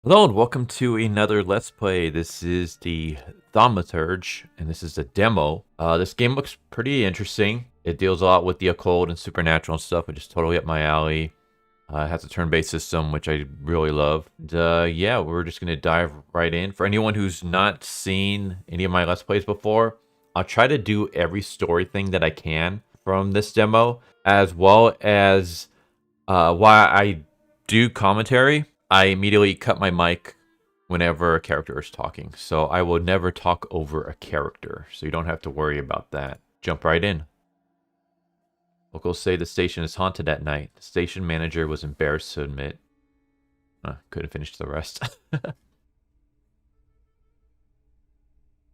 Hello and welcome to another Let's Play. This is the Thaumaturge, and this is a demo. This game looks pretty interesting. It deals a lot with the occult and supernatural and stuff, which is totally up my alley. It has a turn-based system, which I really love. And, yeah, we're just going to dive right in. For anyone who's not seen any of my Let's Plays before, I'll try to do every story thing that I can from this demo, as well as while I do commentary, I immediately cut my mic whenever a character is talking. So I will never talk over a character. So you don't have to worry about that. Jump right in. Locals say the station is haunted at night. The station manager was embarrassed to admit. Couldn't finish the rest.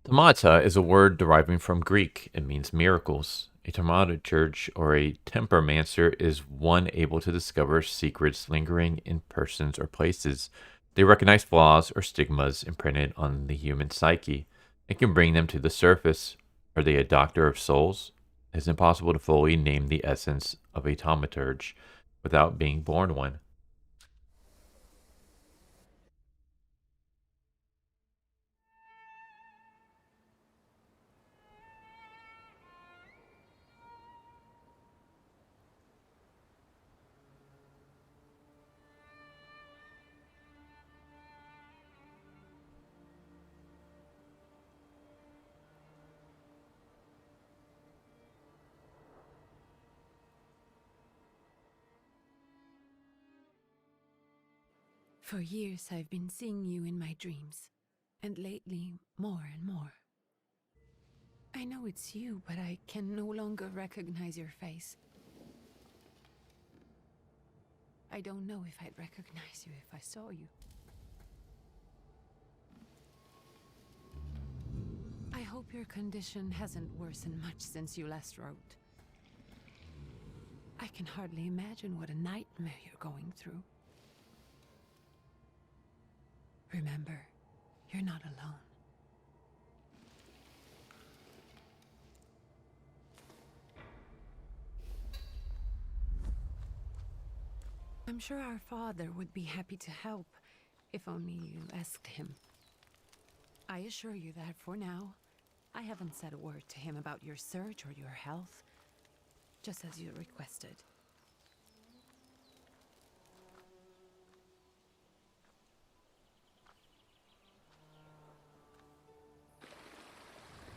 Taumata is a word deriving from Greek. It means miracles. A thaumaturge or a tempermancer is one able to discover secrets lingering in persons or places. They recognize flaws or stigmas imprinted on the human psyche and can bring them to the surface. Are they a doctor of souls? It is impossible to fully name the essence of a thaumaturge without being born one. For years I've been seeing you in my dreams, and lately more and more. I know it's you, but I can no longer recognize your face. I don't know if I'd recognize you if I saw you. I hope your condition hasn't worsened much since you last wrote. I can hardly imagine what a nightmare you're going through. Remember, you're not alone. I'm sure our father would be happy to help, if only you asked him. I assure you that for now, I haven't said a word to him about your search or your health, just as you requested.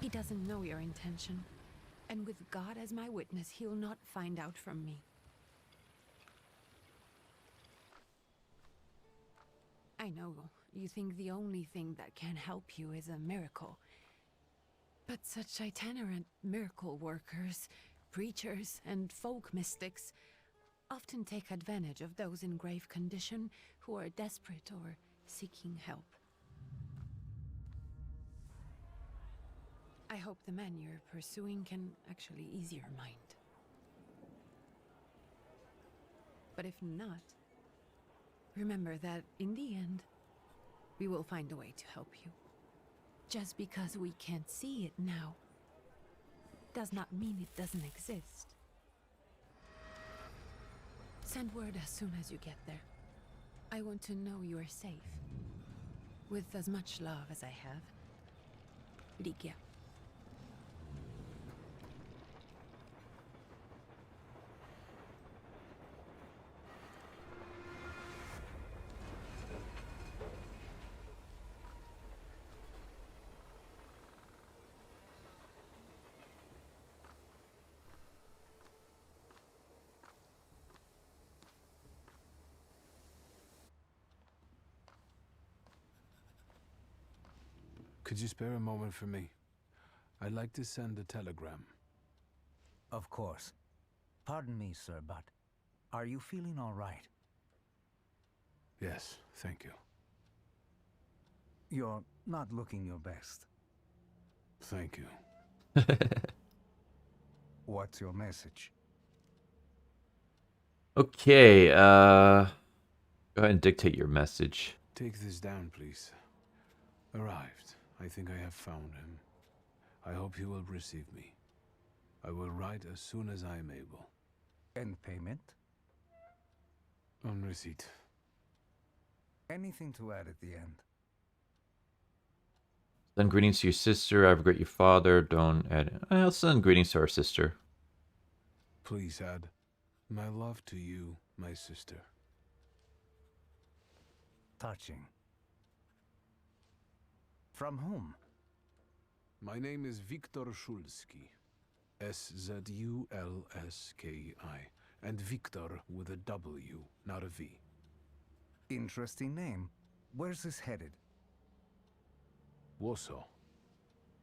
He doesn't know your intention, and with God as my witness, he'll not find out from me. I know you think the only thing that can help you is a miracle. But such itinerant miracle workers, preachers, and folk mystics often take advantage of those in grave condition who are desperate or seeking help. I hope the man you're pursuing can actually ease your mind. But if not, remember that in the end, we will find a way to help you. Just because we can't see it now, does not mean it doesn't exist. Send word as soon as you get there. I want to know you are safe. With as much love as I have. Ligia. Could you spare a moment for me? I'd like to send a telegram. Of course. Pardon me, sir, but are you feeling all right? Yes, thank you. You're not looking your best. Thank you. What's your message? Okay, go ahead and dictate your message. Take this down, please. Arrived. I think I have found him. I hope he will receive me. I will write as soon as I am able. And payment? On receipt. Anything to add at the end? Send greetings to your sister. I regret your father. Don't add. I'll send greetings to our sister. Please add my love to you, my sister. Touching. From whom? My name is Wiktor Szulski. S-Z-U-L-S-K-I. And Victor with a W, not a V. Interesting name. Where's this headed? Warsaw.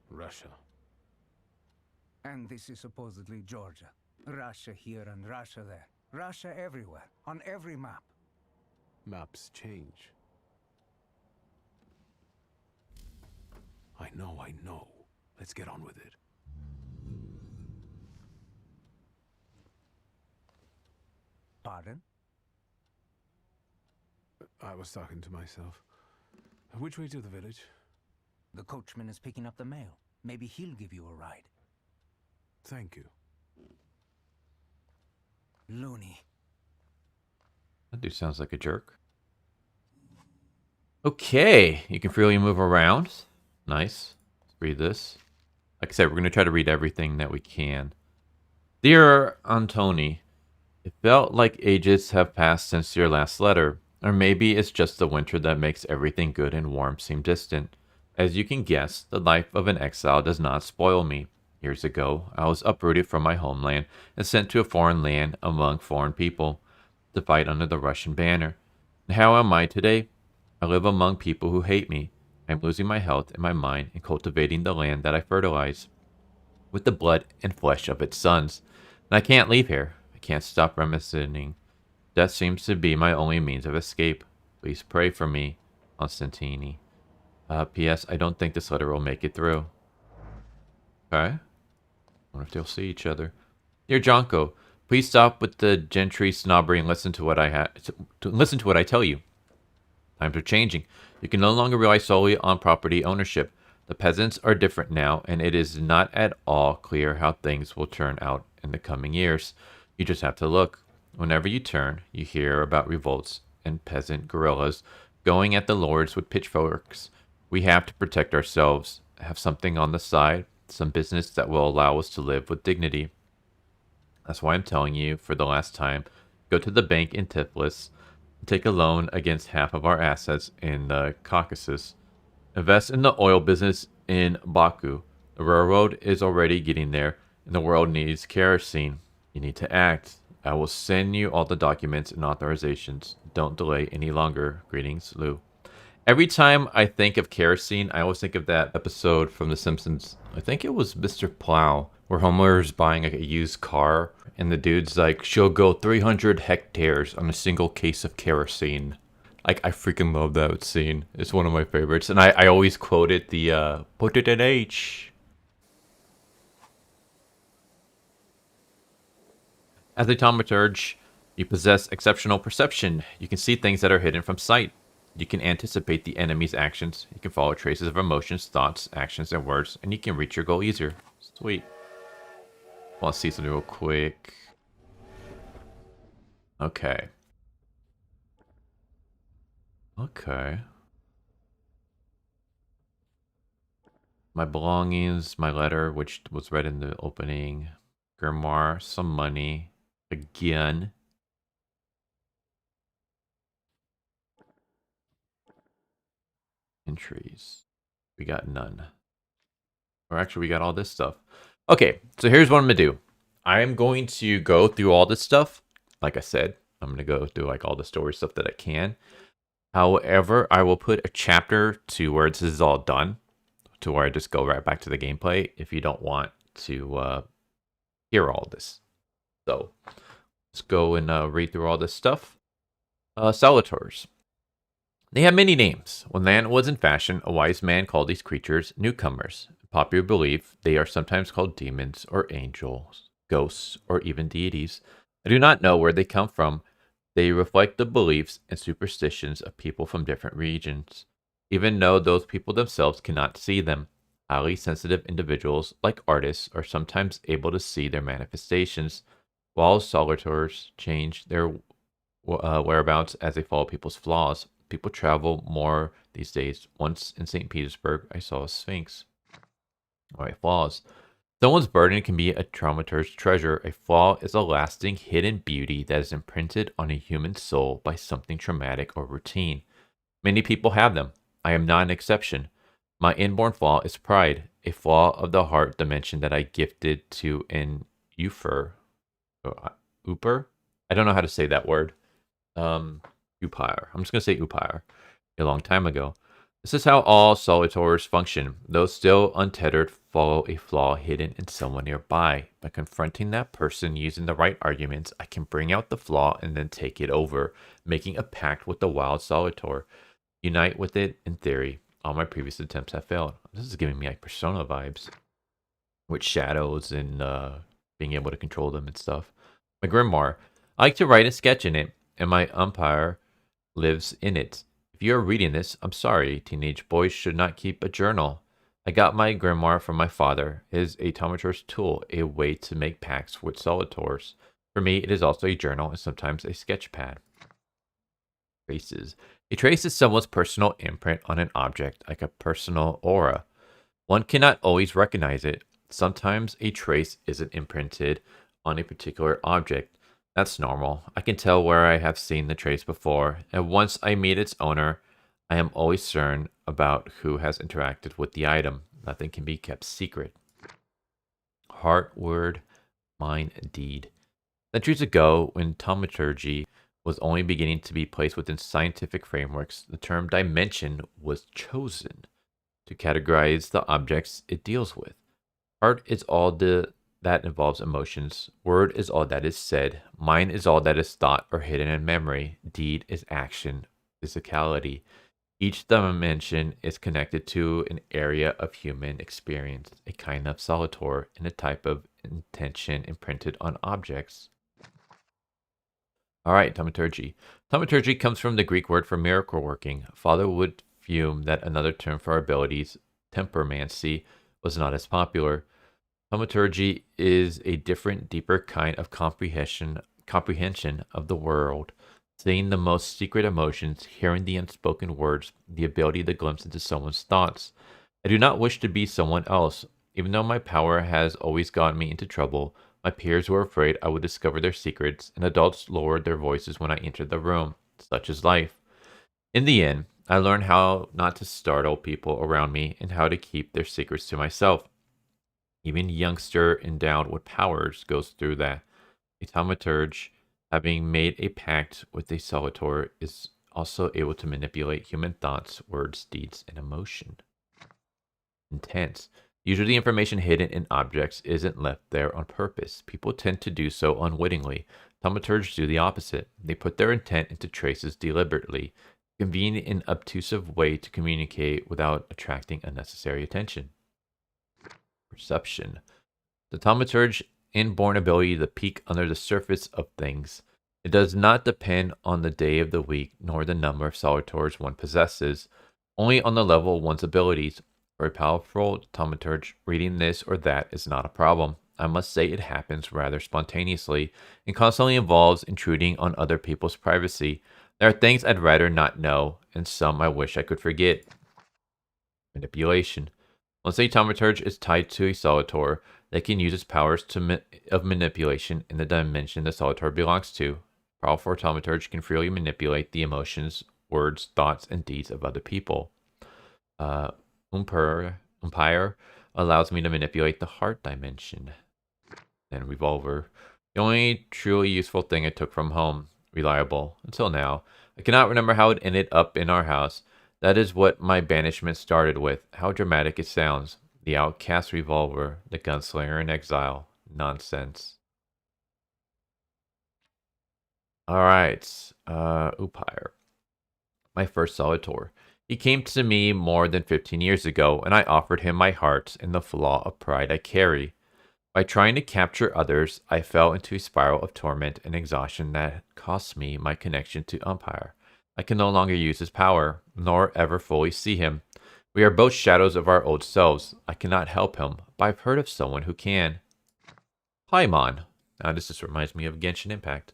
Russia. And this is supposedly Georgia. Russia here and Russia there. Russia everywhere, on every map. Maps change. I know. Let's get on with it. Pardon? I was talking to myself. Which way to the village? The coachman is picking up the mail. Maybe he'll give you a ride. Thank you. Loony. That dude sounds like a jerk. Okay, you can freely move around. Nice. Let's read this. Like I said, we're going to try to read everything that we can. Dear Antoni, it felt like ages have passed since your last letter. Or maybe it's just the winter that makes everything good and warm seem distant. As you can guess, the life of an exile does not spoil me. Years ago, I was uprooted from my homeland and sent to a foreign land among foreign people to fight under the Russian banner. And how am I today? I live among people who hate me. I am losing my health and my mind in cultivating the land that I fertilize with the blood and flesh of its sons. And I can't leave here. I can't stop reminiscing. Death seems to be my only means of escape. Please pray for me, Constantini. P.S. I don't think this letter will make it through. Okay. Wonder if they'll see each other. Dear Jonko, please stop with the gentry snobbery and listen to what listen to what I tell you. Times are changing. You can no longer rely solely on property ownership. The peasants are different now, and it is not at all clear how things will turn out in the coming years. You just have to look. Whenever you turn, you hear about revolts and peasant guerrillas going at the lords with pitchforks. We have to protect ourselves, have something on the side, some business that will allow us to live with dignity. That's why I'm telling you, for the last time, go to the bank in Tiflis, take a loan against half of our assets in the Caucasus. Invest in the oil business in Baku. The railroad is already getting there, and the world needs kerosene. You need to act. I will send you all the documents and authorizations. Don't delay any longer. Greetings, Lou. Every time I think of kerosene, I always think of that episode from The Simpsons. I think it was Mr. Plow, where Homer's buying like a used car, and the dude's like, she'll go 300 hectares on a single case of kerosene. Like, I freaking love that scene. It's one of my favorites. And I always quote it, put it in H. As a thaumaturge, you possess exceptional perception. You can see things that are hidden from sight. You can anticipate the enemy's actions. You can follow traces of emotions, thoughts, actions, and words, and you can reach your goal easier. Sweet. I want to see something real quick. Okay. Okay. My belongings, my letter, which was read in the opening. Grimoire, some money. Again. Entries. We got none. Or actually, we got all this stuff. Okay, so here's what I'm going to do. I am going to go through all this stuff. Like I said, I'm going to go through like all the story stuff that I can. However, I will put a chapter to where this is all done. To where I just go right back to the gameplay if you don't want to hear all this. So, let's go and read through all this stuff. Salutors. They have many names. When land was in fashion, a wise man called these creatures newcomers. In popular belief, they are sometimes called demons or angels, ghosts, or even deities. I do not know where they come from. They reflect the beliefs and superstitions of people from different regions, even though those people themselves cannot see them. Highly sensitive individuals, like artists, are sometimes able to see their manifestations, while Salutors change their whereabouts as they follow people's flaws. People travel more these days. Once in St. Petersburg, I saw a sphinx. Alright, flaws. Someone's burden can be a thaumaturge's treasure. A flaw is a lasting hidden beauty that is imprinted on a human soul by something traumatic or routine. Many people have them. I am not an exception. My inborn flaw is pride, a flaw of the heart dimension that I gifted to an Uper? I don't know how to say that word. Upire. I'm just going to say Upire. A long time ago. This is how all Salutors function. Those still untethered follow a flaw hidden in someone nearby. By confronting that person using the right arguments, I can bring out the flaw and then take it over, making a pact with the wild Salutor. Unite with it in theory. All my previous attempts have failed. This is giving me like Persona vibes. With shadows and being able to control them and stuff. My grimoire. I like to write and sketch in it, and my umpire lives in it. If you are reading this, I'm sorry. Teenage boys should not keep a journal. I got my grimoire from my father. It is a thaumaturge's tool, a way to make pacts with Salutors. For me, it is also a journal and sometimes a sketch pad. Traces. A trace is someone's personal imprint on an object, like a personal aura. One cannot always recognize it. Sometimes a trace isn't imprinted on a particular object. That's normal. I can tell where I have seen the trace before, and once I meet its owner, I am always certain about who has interacted with the item. Nothing can be kept secret. Heart, word, mind, deed. Centuries ago, when thaumaturgy was only beginning to be placed within scientific frameworks, the term dimension was chosen to categorize the objects it deals with. Heart is all that involves emotions. Word is all that is said. Mind is all that is thought or hidden in memory. Deed is action, physicality. Each dimension is connected to an area of human experience, a kind of Salutor, and a type of intention imprinted on objects. Alright, thaumaturgy. Thaumaturgy comes from the Greek word for miracle working. Father would fume that another term for our abilities, tempermancy, was not as popular. Thaumaturgy is a different, deeper kind of comprehension of the world, seeing the most secret emotions, hearing the unspoken words, the ability to glimpse into someone's thoughts. I do not wish to be someone else. Even though my power has always gotten me into trouble, my peers were afraid I would discover their secrets, and adults lowered their voices when I entered the room. Such is life. In the end, I learned how not to startle people around me and how to keep their secrets to myself. Even a youngster endowed with powers goes through that. A thaumaturge, having made a pact with a Salutor, is also able to manipulate human thoughts, words, deeds, and emotion. Intense. Usually the information hidden in objects isn't left there on purpose. People tend to do so unwittingly. Thaumaturges do the opposite. They put their intent into traces deliberately, a convenient and obtrusive way to communicate without attracting unnecessary attention. Perception. The thaumaturge's inborn ability to peek under the surface of things. It does not depend on the day of the week nor the number of Salutors one possesses, only on the level of one's abilities. For a powerful thaumaturge, reading this or that is not a problem. I must say it happens rather spontaneously and constantly involves intruding on other people's privacy. There are things I'd rather not know, and some I wish I could forget. Manipulation. Once a thaumaturge is tied to a Salutor, they can use its powers of manipulation in the dimension the Salutor belongs to. A powerful thaumaturge can freely manipulate the emotions, words, thoughts, and deeds of other people. Umpire allows me to manipulate the heart dimension. And revolver. The only truly useful thing I took from home. Reliable. Until now. I cannot remember how it ended up in our house. That is what my banishment started with. How dramatic it sounds. The outcast revolver. The gunslinger in exile. Nonsense. Alright. Upire. My first Salutor. He came to me more than 15 years ago, and I offered him my heart and the flaw of pride I carry. By trying to capture others, I fell into a spiral of torment and exhaustion that cost me my connection to Umpire. I can no longer use his power, nor ever fully see him. We are both shadows of our old selves. I cannot help him, but I've heard of someone who can. Paimon. Now this just reminds me of Genshin Impact.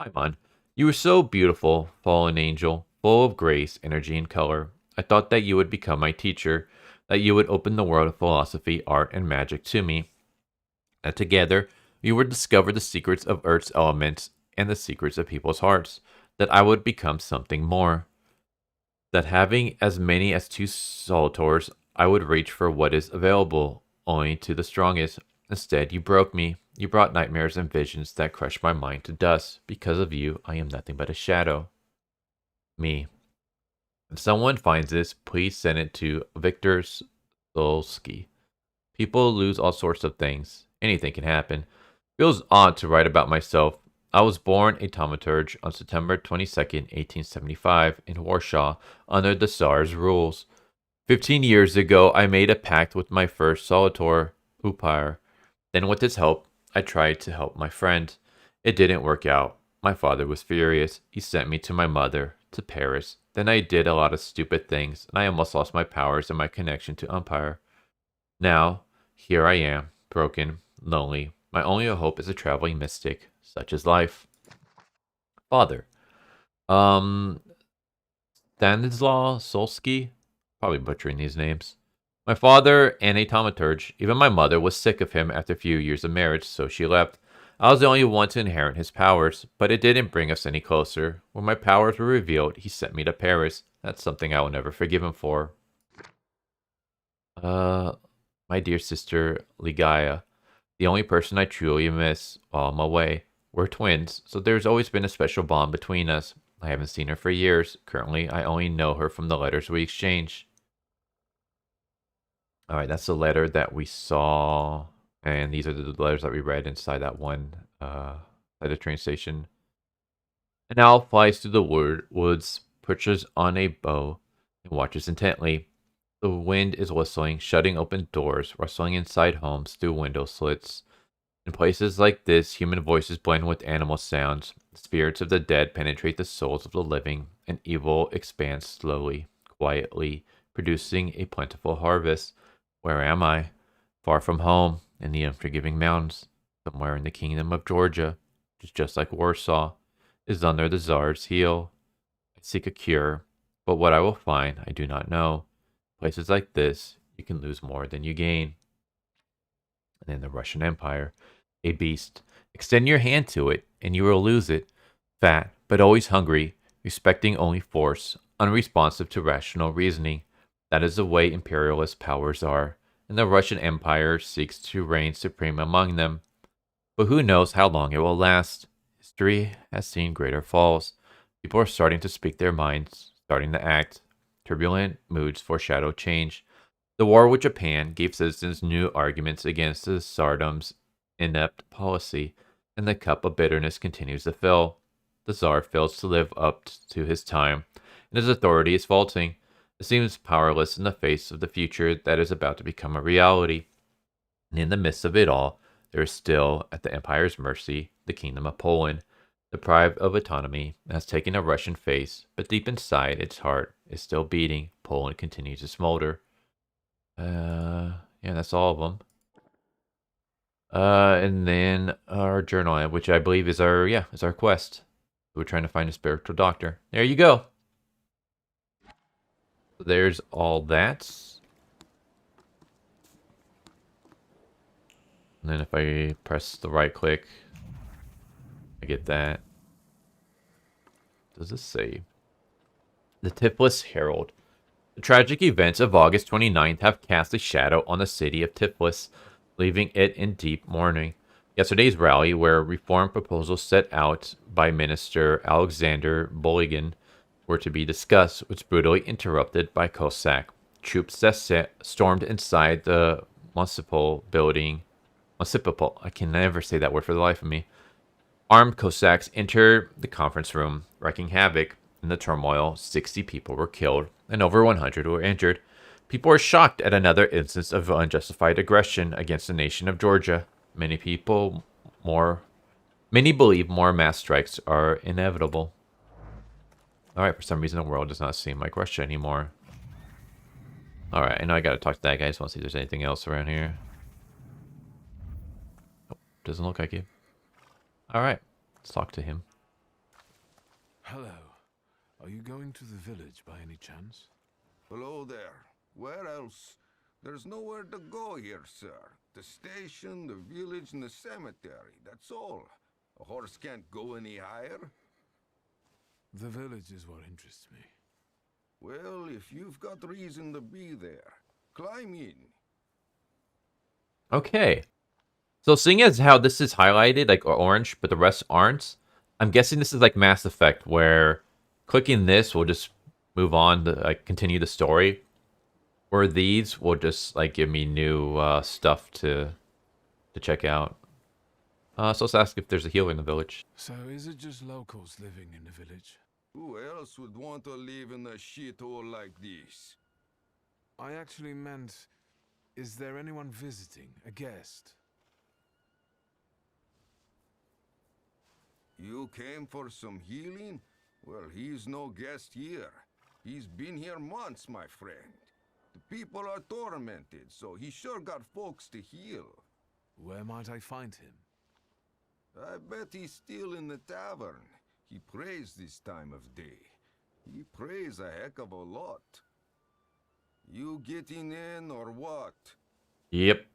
Paimon, you were so beautiful, fallen angel. full of grace, energy, and color. I thought that you would become my teacher, that you would open the world of philosophy, art, and magic to me, that together we would discover the secrets of Earth's elements and the secrets of people's hearts, that I would become something more, that having as many as 2 Salutors, I would reach for what is available only to the strongest. Instead, you broke me. You brought nightmares and visions that crushed my mind to dust. Because of you, I am nothing but a shadow. Me. If someone finds this, please send it to Wiktor Szulski. People lose all sorts of things. Anything can happen. Feels odd to write about myself. I was born a Thaumaturge on September 22nd, 1875, in Warsaw, under the Tsar's rules. 15 years ago, I made a pact with my first Salutor, Upire. Then with his help, I tried to help my friend. It didn't work out. My father was furious. He sent me to my mother, to Paris. Then I did a lot of stupid things, and I almost lost my powers and my connection to Umpire. Now, here I am, broken, lonely. My only hope is a traveling mystic. Such is life. Father. Stanislaw Szulski? Probably butchering these names. My father and a thaumaturge. Even my mother was sick of him after a few years of marriage, so she left. I was the only one to inherit his powers, but it didn't bring us any closer. When my powers were revealed, he sent me to Paris. That's something I will never forgive him for. My dear sister, Ligaia. The only person I truly miss while I'm away. We're twins, so there's always been a special bond between us. I haven't seen her for years. Currently, I only know her from the letters we exchange. Alright, that's the letter that we saw. And these are the letters that we read inside that one at the train station. An owl flies through the woods, perches on a bough, and watches intently. The wind is whistling, shutting open doors, rustling inside homes through window slits. In places like this, human voices blend with animal sounds. The spirits of the dead penetrate the souls of the living, and evil expands slowly, quietly, producing a plentiful harvest. Where am I? Far from home, in the unforgiving mountains, somewhere in the kingdom of Georgia, which is just like Warsaw, is under the Tsar's heel. I seek a cure, but what I will find, I do not know. Places like this, you can lose more than you gain. And then the Russian Empire, a beast. Extend your hand to it, and you will lose it. Fat, but always hungry, respecting only force, unresponsive to rational reasoning. That is the way imperialist powers are, and the Russian Empire seeks to reign supreme among them. But who knows how long it will last? History has seen greater falls. People are starting to speak their minds, starting to act. Turbulent moods foreshadow change. The war with Japan gave citizens new arguments against the Tsardom's inept policy, and the cup of bitterness continues to fill. The Tsar fails to live up to his time, and his authority is faltering. It seems powerless in the face of the future that is about to become a reality. And in the midst of it all, there is still, at the Empire's mercy, the Kingdom of Poland, deprived of autonomy, has taken a Russian face, but deep inside its heart is still beating. Poland continues to smolder. Yeah, that's all of them. And then our journal, which I believe is our quest. We're trying to find a spiritual doctor. There you go. There's all that. And then if I press the right click, I get that. Does this say? The Tiflis Herald. The tragic events of August 29th have cast a shadow on the city of Tiflis, leaving it in deep mourning. Yesterday's rally, where reform proposals set out by Minister Alexander Boligin were to be discussed, was brutally interrupted by Cossack troops that stormed inside the municipal building. Municipal, I can never say that word for the life of me. Armed Cossacks entered the conference room, wreaking havoc. In the turmoil, 60 people were killed and over 100 were injured. People are shocked at another instance of unjustified aggression against the nation of Georgia. Many believe more mass strikes are inevitable. Alright, for some reason the world does not seem like Russia anymore. Alright, I know I gotta talk to that guy. I just want to see if there's anything else around here. Nope, doesn't look like it. Alright, let's talk to him. Hello. Are you going to the village by any chance? Hello there. Where else? There's nowhere to go here, sir. The station, the village, and the cemetery. That's all. A horse can't go any higher. The village is what interests me. Well, if you've got reason to be there, climb in. Okay. So seeing as how this is highlighted, like orange, but the rest aren't, I'm guessing this is like Mass Effect, where clicking this will just move on to like continue the story. Or these will just like give me new stuff to check out. So let's ask if there's a healer in the village. So is it just locals living in the village? Who else would want to live in a shithole like this? I actually meant, is there anyone visiting, a guest? You came for some healing? Well, he's no guest here. He's been here months, my friend. The people are tormented, so he sure got folks to heal. Where might I find him? I bet he's still in the tavern. He prays this time of day. He prays a heck of a lot. You getting in or what? Yep.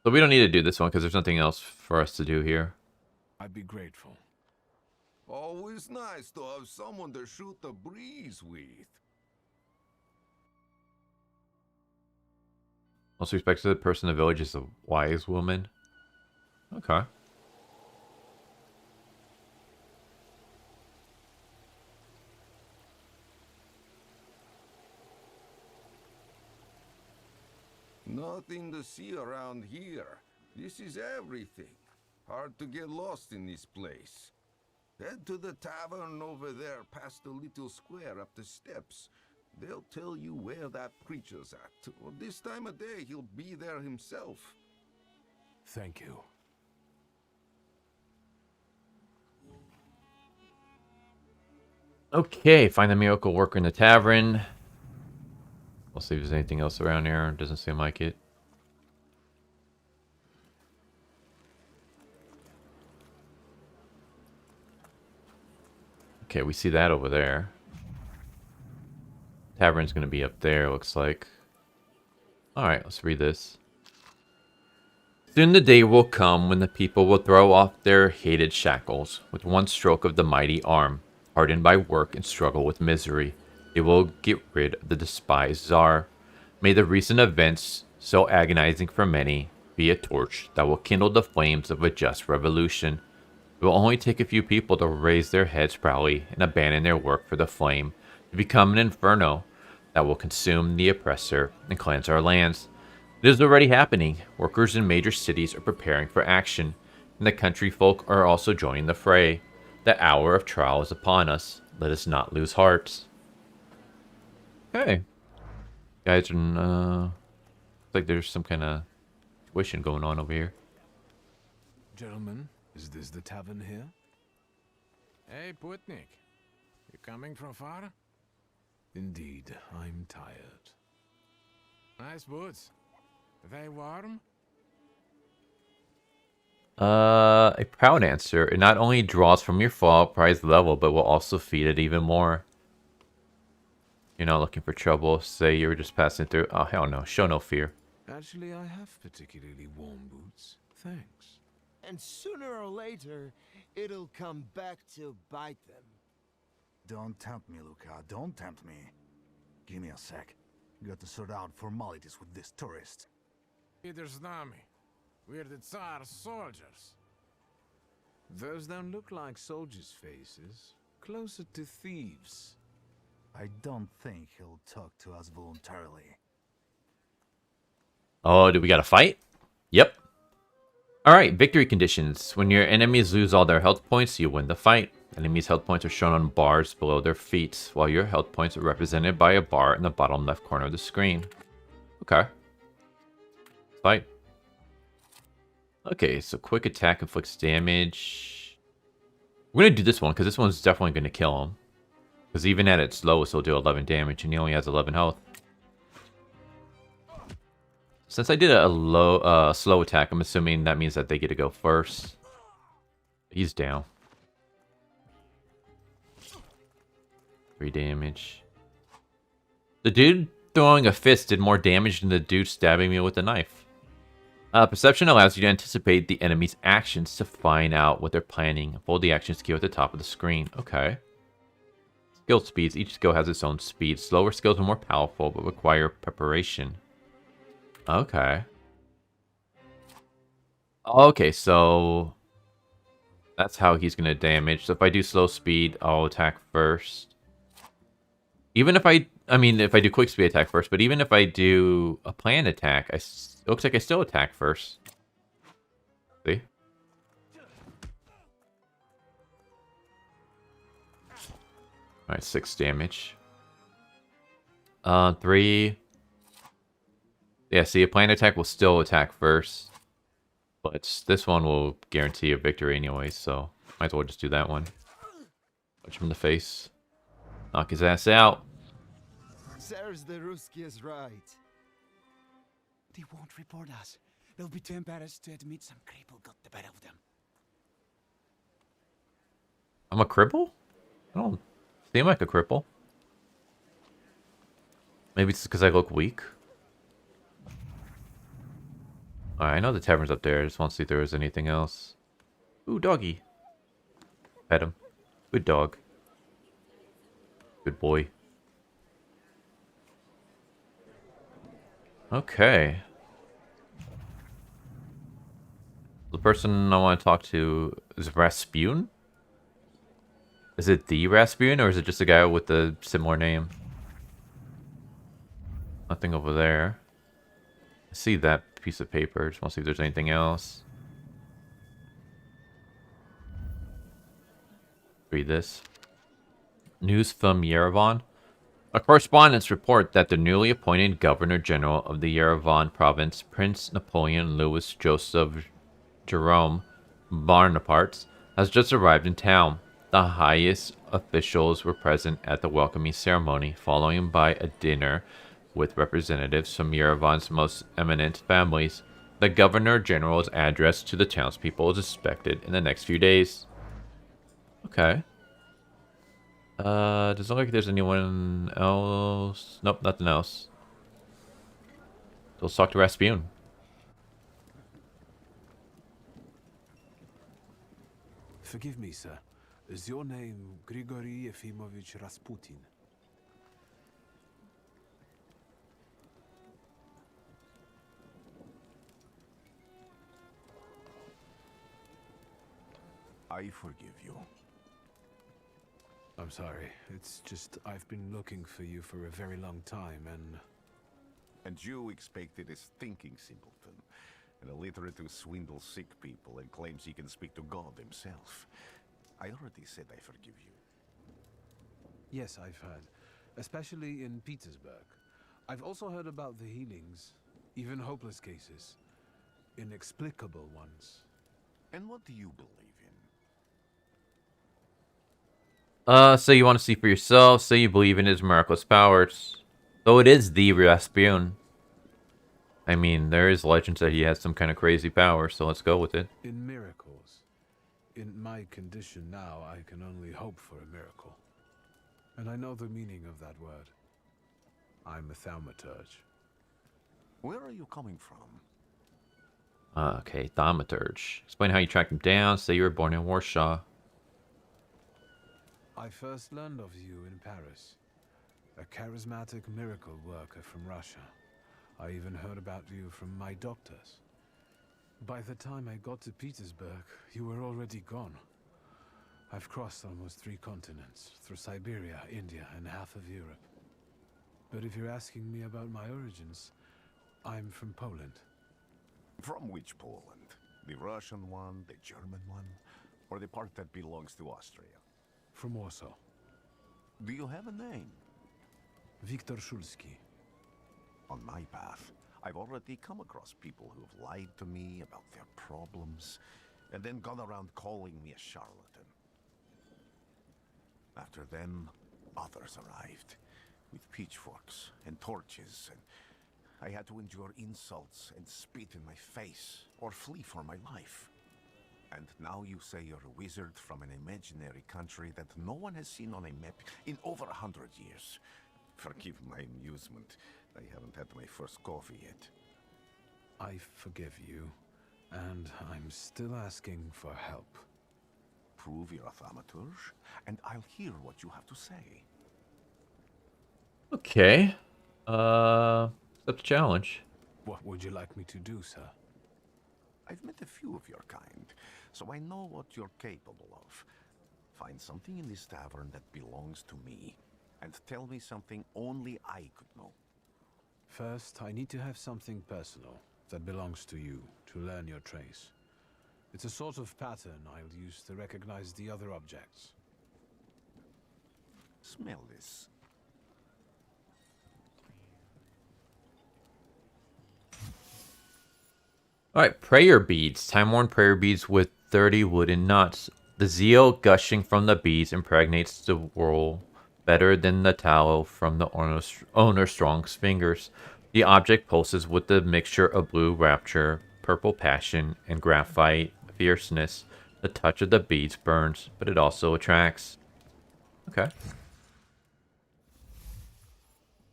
So we don't need to do this one because there's nothing else for us to do here. I'd be grateful. Always nice to have someone to shoot the breeze with. Most respected person in the village is a wise woman. Okay. Nothing to see around here. This is everything. Hard to get lost in this place. Head to the tavern over there past the little square up the steps. They'll tell you where that preacher's at. Or this time of day, he'll be there himself. Thank you. Okay, find the miracle worker in the tavern. We'll see if there's anything else around here. Doesn't seem like it. Okay, we see that over there. Tavern's going to be up there, looks like. Alright, let's read this. Soon the day will come when the people will throw off their hated shackles with one stroke of the mighty arm. Hardened by work and struggle with misery, they will get rid of the despised Tsar. May the recent events, so agonizing for many, be a torch that will kindle the flames of a just revolution. It will only take a few people to raise their heads proudly and abandon their work for the flame, to become an inferno that will consume the oppressor and cleanse our lands. It is already happening. Workers in major cities are preparing for action, and the country folk are also joining the fray. The hour of trial is upon us. Let us not lose hearts. Okay. Guys, looks like there's some kind of tuition going on over here. Gentlemen, is this the tavern here? Hey, Putnik. You coming from far? Indeed, I'm tired. Nice boots. Are they warm? A proud answer. It not only draws from your fall prize level, but will also feed it even more. You're not looking for trouble. Say you were just passing through. Oh, hell no. Show no fear. Actually, I have particularly warm boots. Thanks. And sooner or later, it'll come back to bite them. Don't tempt me, Luca. Don't tempt me. Give me a sec. Got to sort out formalities with this tourist. Peter z nami. We're the Tsar's soldiers. Those don't look like soldiers' faces. Closer to thieves. I don't think he'll talk to us voluntarily. Oh, do we got to fight? Yep. Alright, victory conditions. When your enemies lose all their health points, you win the fight. Enemies' health points are shown on bars below their feet, while your health points are represented by a bar in the bottom left corner of the screen. Okay. Fight. Okay, so quick attack inflicts damage. We're going to do this one, because this one's definitely going to kill him. Because even at its lowest, he'll do 11 damage, and he only has 11 health. Since I did a slow attack, I'm assuming that means that they get to go first. He's down. 3 damage. The dude throwing a fist did more damage than the dude stabbing me with a knife. Perception allows you to anticipate the enemy's actions to find out what they're planning. Hold the action skill at the top of the screen. Okay. Skill speeds. Each skill has its own speed. Slower skills are more powerful, but require preparation. Okay. Okay, so that's how he's going to damage. So if I do slow speed, I'll attack first. Even if if I do quick speed, attack first. But even if I do a planned attack, it looks like I still attack first. See? Alright, 6 damage. 3. Yeah, see, a planned attack will still attack first. But this one will guarantee a victory anyway, so might as well just do that one. Punch him in the face. Knock his ass out. Sirs, the Ruski is right. They won't report us. They'll be too embarrassed to admit some cripple got the better of them. I'm a cripple? I don't seem like a cripple. Maybe it's because I look weak. Alright, I know the tavern's up there. I just want to see if there was anything else. Ooh, doggy. Pet him. Good dog. Good boy. Okay. The person I want to talk to is Rasputin? Is it the Rasputin, or is it just a guy with a similar name? Nothing over there. I see that piece of paper. Just want to see if there's anything else. Read this. News from Yerevan. A correspondence report that the newly appointed Governor General of the Yerevan province, Prince Napoleon Louis Joseph Jerome Bonaparte, has just arrived in town. The highest officials were present at the welcoming ceremony, following by a dinner with representatives from Yerevan's most eminent families. The Governor General's address to the townspeople is expected in the next few days. Okay. Doesn't look like there's anyone else. Nope, nothing else. So let's talk to Rasputin. Forgive me, sir. Is your name Grigory Yefimovich Rasputin? I forgive you. I'm sorry. It's just I've been looking for you for a very long time, and... And you expected a thinking simpleton, an illiterate who swindles sick people and claims he can speak to God himself. I already said I forgive you. Yes, I've heard. Especially in Petersburg. I've also heard about the healings, even hopeless cases. Inexplicable ones. And what do you believe in? So you want to see for yourself, so you believe in his miraculous powers. Though it is the Rasputin. I mean, there is legends that he has some kind of crazy power, so let's go with it. In miracles. In my condition now, I can only hope for a miracle. And I know the meaning of that word. I'm a thaumaturge. Where are you coming from? Okay, Thaumaturge. Explain how you tracked him down, say you were born in Warsaw. I first learned of you in Paris. A charismatic miracle worker from Russia. I even heard about you from my doctors. By the time I got to Petersburg, you were already gone. I've crossed almost 3 continents, through Siberia, India, and half of Europe. But if you're asking me about my origins, I'm from Poland. From which Poland? The Russian one, the German one, or the part that belongs to Austria? From Warsaw. Do you have a name? Wiktor Szulski. On my path, I've already come across people who have lied to me about their problems, and then gone around calling me a charlatan. After them, others arrived, with pitchforks and torches, and I had to endure insults and spit in my face, or flee for my life. And now you say you're a wizard from an imaginary country that no one has seen on a map in over 100 years. Forgive my amusement. I haven't had my first coffee yet. I forgive you, and I'm still asking for help. Prove you're a thaumaturge, and I'll hear what you have to say. Okay. Accept the challenge. What would you like me to do, sir? I've met a few of your kind, so I know what you're capable of. Find something in this tavern that belongs to me, and tell me something only I could know. First, I need to have something personal that belongs to you to learn your trace. It's a sort of pattern I'll use to recognize the other objects. Smell this. Alright, prayer beads. Time-worn prayer beads with 30 wooden nuts. The zeal gushing from the beads impregnates the whirl better than the tallow from the owner's strong fingers. The object pulses with the mixture of blue rapture, purple passion, and graphite fierceness. The touch of the beads burns, but it also attracts. Okay.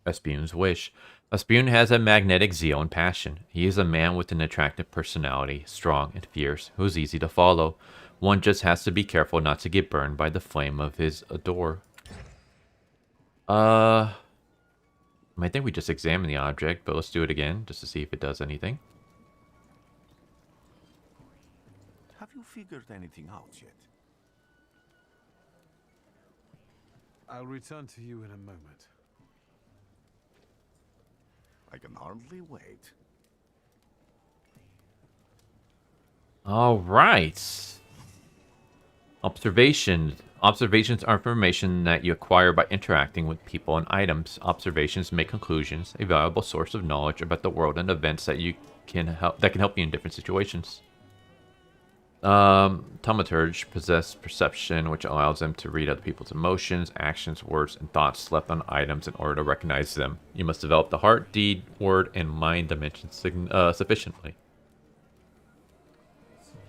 Rasputin's wish. Rasputin has a magnetic zeal and passion. He is a man with an attractive personality, strong and fierce, who is easy to follow. One just has to be careful not to get burned by the flame of his adore. I think we just examined the object, but let's do it again, just to see if it does anything. Have you figured anything out yet? I'll return to you in a moment. I can hardly wait. All right. Observations. Observations are information that you acquire by interacting with people and items. Observations make conclusions, a valuable source of knowledge about the world and events that can help you in different situations. Thaumaturge possess perception, which allows them to read other people's emotions, actions, words, and thoughts left on items in order to recognize them. You must develop the heart, deed, word, and mind dimensions sufficiently.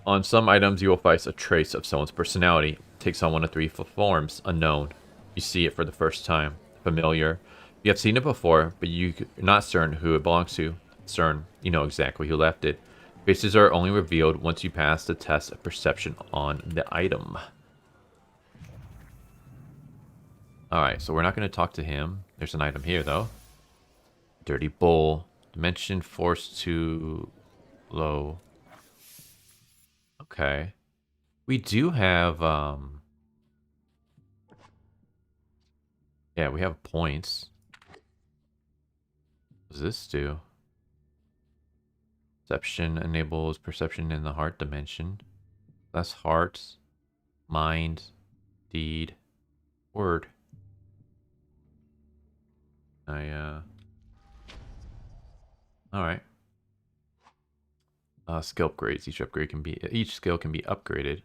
On some items, you will find a trace of someone's personality. It takes on one of three forms. Unknown. You see it for the first time. Familiar. You have seen it before, but you're not certain who it belongs to. Certain. You know exactly who left it. Faces are only revealed once you pass the test of perception on the item. Alright, so we're not going to talk to him. There's an item here, though. Dirty bowl. Dimension force too low. Okay. We do have, yeah, we have points. What does this do? Perception enables perception in the heart dimension. That's heart, mind, deed, word. Alright. Skill upgrades. Each skill can be upgraded.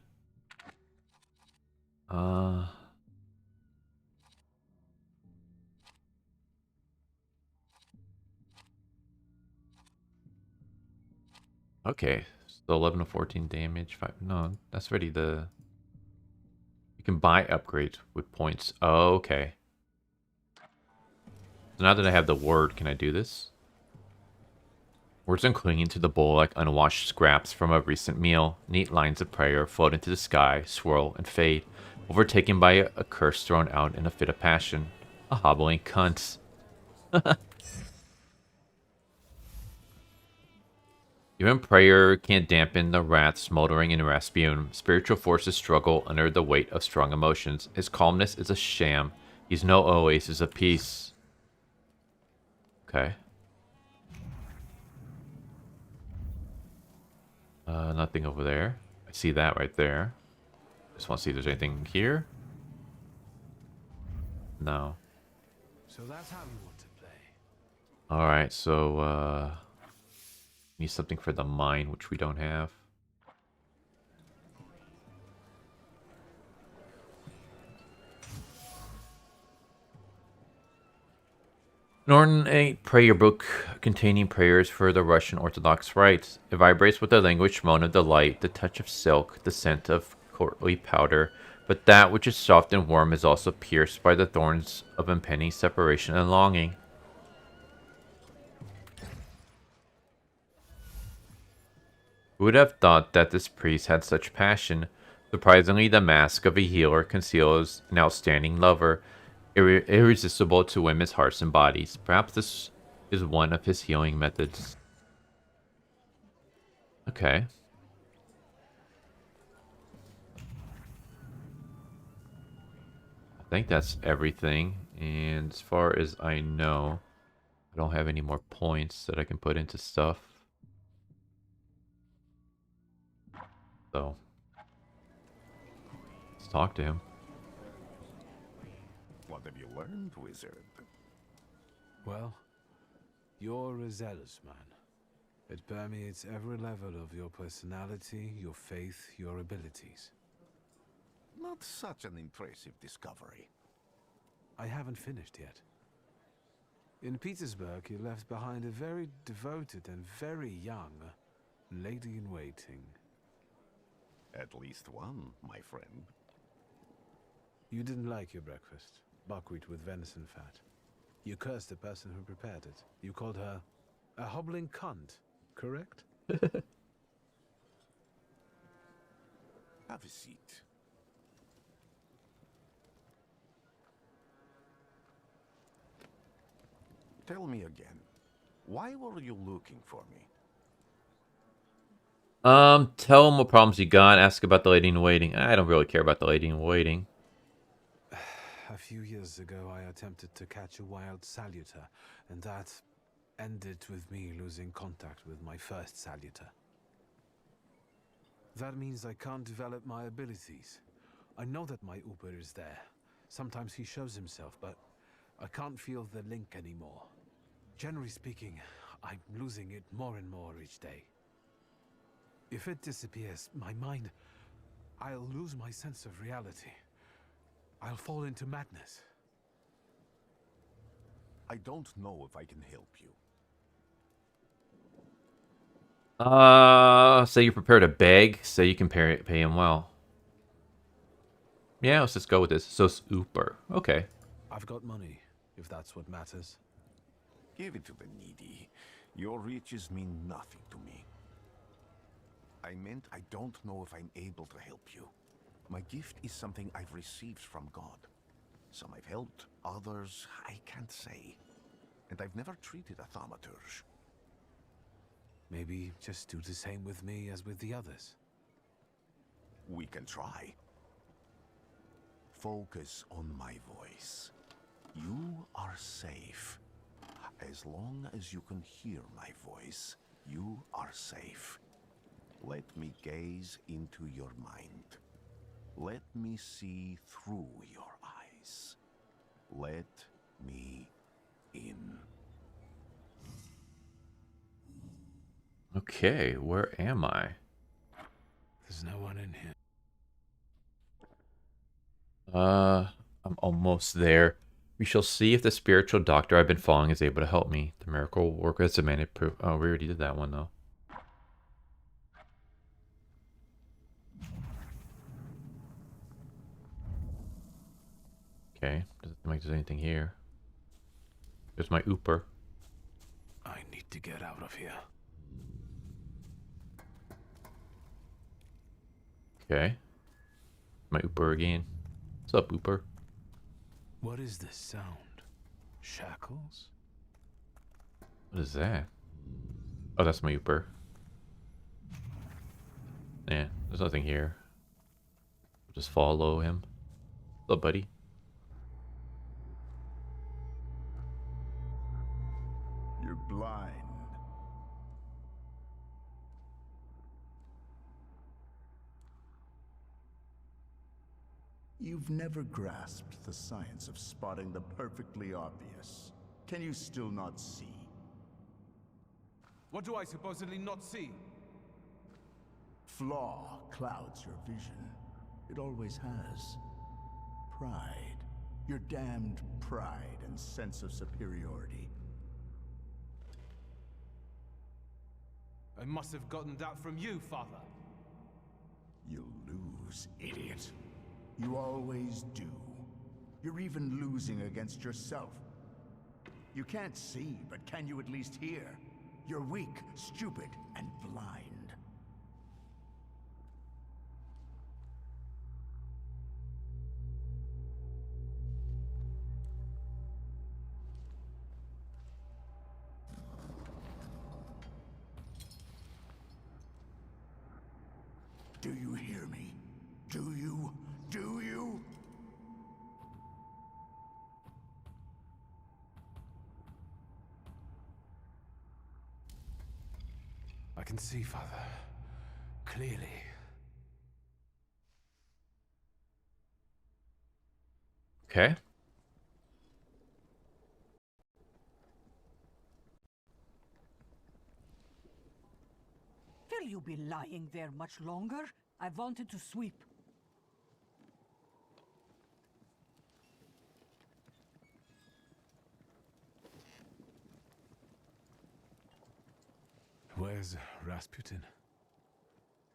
Okay, so 11 to 14 damage. 5. No, that's already the. You can buy upgrades with points. Oh, okay. So now that I have the word, can I do this? Words unclinging to the bowl like unwashed scraps from a recent meal. Neat lines of prayer float into the sky, swirl, and fade, overtaken by a curse thrown out in a fit of passion. A hobbling cunt. Even prayer can't dampen the wrath smoldering in Rasputin. Spiritual forces struggle under the weight of strong emotions. His calmness is a sham. He's no oasis of peace. Okay. Nothing over there. I see that right there. Just want to see if there's anything here. No. So that's how you want to play. Alright, so, need something for the mine, which we don't have. An ornate prayer book containing prayers for the Russian Orthodox rites. It vibrates with the language moan of delight, the touch of silk, the scent of courtly powder, but that which is soft and warm is also pierced by the thorns of impending separation and longing. Who would have thought that this priest had such passion? Surprisingly, the mask of a healer conceals an outstanding lover, irresistible to women's hearts and bodies. Perhaps this is one of his healing methods. Okay. I think that's everything. And as far as I know, I don't have any more points that I can put into stuff. So, let's talk to him. What have you learned, wizard? Well, you're a zealous man. It permeates every level of your personality, your faith, your abilities. Not such an impressive discovery. I haven't finished yet. In Petersburg, you left behind a very devoted and very young lady-in-waiting. At least one, my friend. You didn't like your breakfast, buckwheat with venison fat. You cursed the person who prepared it. You called her a hobbling cunt, correct? Have a seat. Tell me again, why were you looking for me? Tell him what problems you got. Ask about the lady in waiting. I don't really care about the lady in waiting. A few years ago, I attempted to catch a wild salutor, and that ended with me losing contact with my first salutor. That means I can't develop my abilities. I know that my Uber is there. Sometimes he shows himself, but I can't feel the link anymore. Generally speaking, I'm losing it more and more each day. If it disappears, my mind, I'll lose my sense of reality. I'll fall into madness. I don't know if I can help you. Say you're prepared to beg, so you can pay him well. Yeah, let's just go with this. So super. Okay. I've got money, if that's what matters. Give it to the needy. Your riches mean nothing to me. I meant I don't know if I'm able to help you. My gift is something I've received from God. Some I've helped, others I can't say. And I've never treated a thaumaturge. Maybe just do the same with me as with the others. We can try. Focus on my voice. You are safe. As long as you can hear my voice, you are safe. Let me gaze into your mind. Let me see through your eyes. Let me in. Okay, where am I? There's no one in here. I'm almost there. We shall see if the spiritual doctor I've been following is able to help me. The miracle worker has demanded proof. Oh, we already did that one, though. Okay, doesn't seem like there's anything here. There's my Uber. I need to get out of here. Okay. My Uber again. What's up, Uber? What is this sound? Shackles? What is that? Oh, that's my Uber. Yeah, there's nothing here. Just follow him. What's up, buddy? You're blind. You've never grasped the science of spotting the perfectly obvious. Can you still not see? What do I supposedly not see? Flaw clouds your vision. It always has. Pride. Your damned pride and sense of superiority I must have gotten that from you, father. You'll lose, idiot. You always do. You're even losing against yourself. You can't see, but can you at least hear? You're weak, stupid, and blind. Do you hear me? Do you? Do you? I can see, father. Clearly. Okay. Will you be lying there much longer? I wanted to sweep. Where's Rasputin?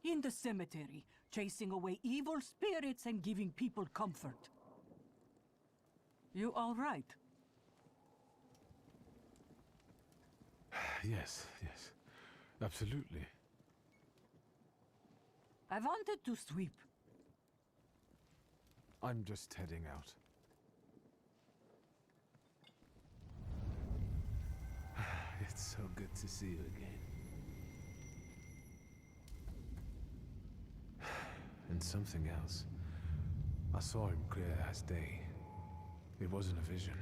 In the cemetery, chasing away evil spirits and giving people comfort. You all right? Yes, yes. Absolutely. I wanted to sweep. I'm just heading out. It's so good to see you again. And something else. I saw him clear as day. It wasn't a vision.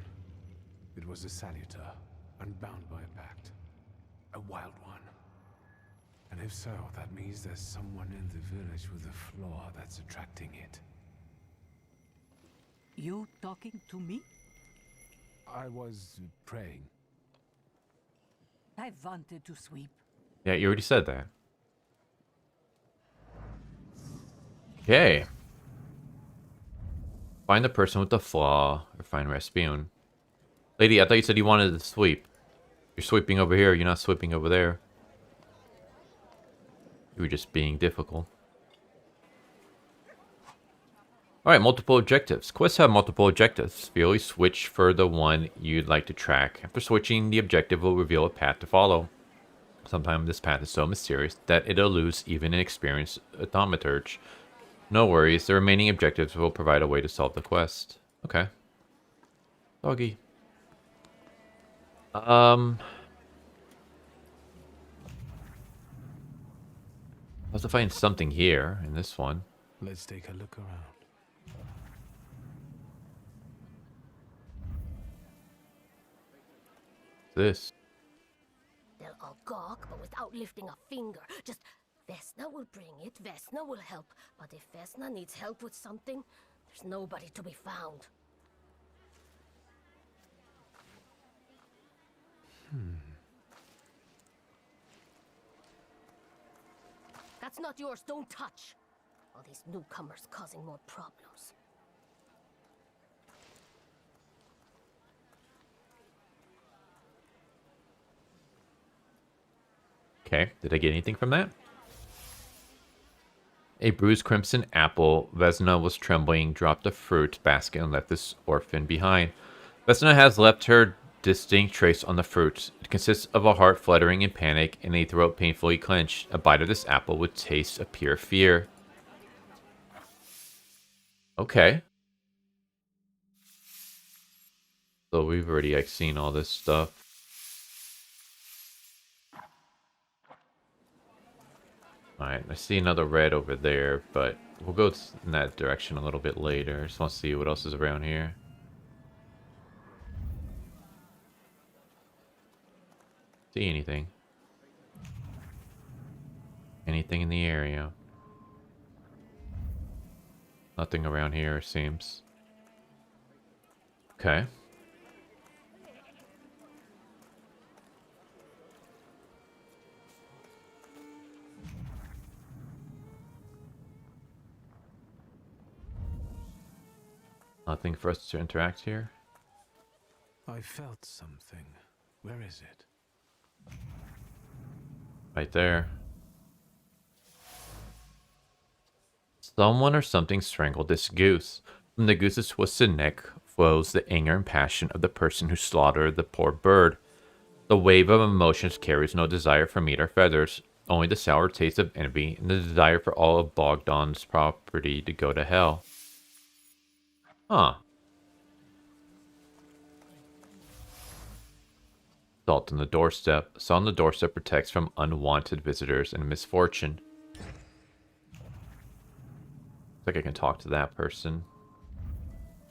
It was a Salutor, unbound by a pact. A wild one. And if so, that means there's someone in the village with a flaw that's attracting it. You talking to me? I was praying. I wanted to sweep. Yeah, you already said that. Okay. Find the person with the flaw, or find Rasputin. Lady, I thought you said you wanted to sweep. You're sweeping over here, you're not sweeping over there. You were just being difficult. Alright, multiple objectives. Quests have multiple objectives. You always switch for the one you'd like to track. After switching, the objective will reveal a path to follow. Sometimes this path is so mysterious that it'll lose even an experienced thaumaturge. No worries, the remaining objectives will provide a way to solve the quest. Okay. Doggy. I have to find something here in this one. Let's take a look around. This. They'll all gawk, but without lifting a finger. Just, Vesna will bring it, Vesna will help. But if Vesna needs help with something, there's nobody to be found. That's not yours, don't touch. All these newcomers causing more problems. Okay, did I get anything from that? A bruised crimson apple. Vesna was trembling, dropped the fruit basket, and left this orphan behind. Vesna has left her distinct trace on the fruit. It consists of a heart fluttering in panic and a throat painfully clenched. A bite of this apple would taste of pure fear. Okay. So we've already seen all this stuff. Alright, I see another red over there, but we'll go in that direction a little bit later. Just want to see what else is around here. See anything? Anything in the area? Nothing around here, it seems. Okay. Nothing for us to interact here. I felt something. Where is it? Right there. Someone or something strangled this goose. From the goose's twisted neck flows the anger and passion of the person who slaughtered the poor bird. The wave of emotions carries no desire for meat or feathers, only the sour taste of envy and the desire for all of Bogdan's property to go to hell. Huh. Salt on the doorstep. Salt on the doorstep protects from unwanted visitors and misfortune. Looks like I can talk to that person.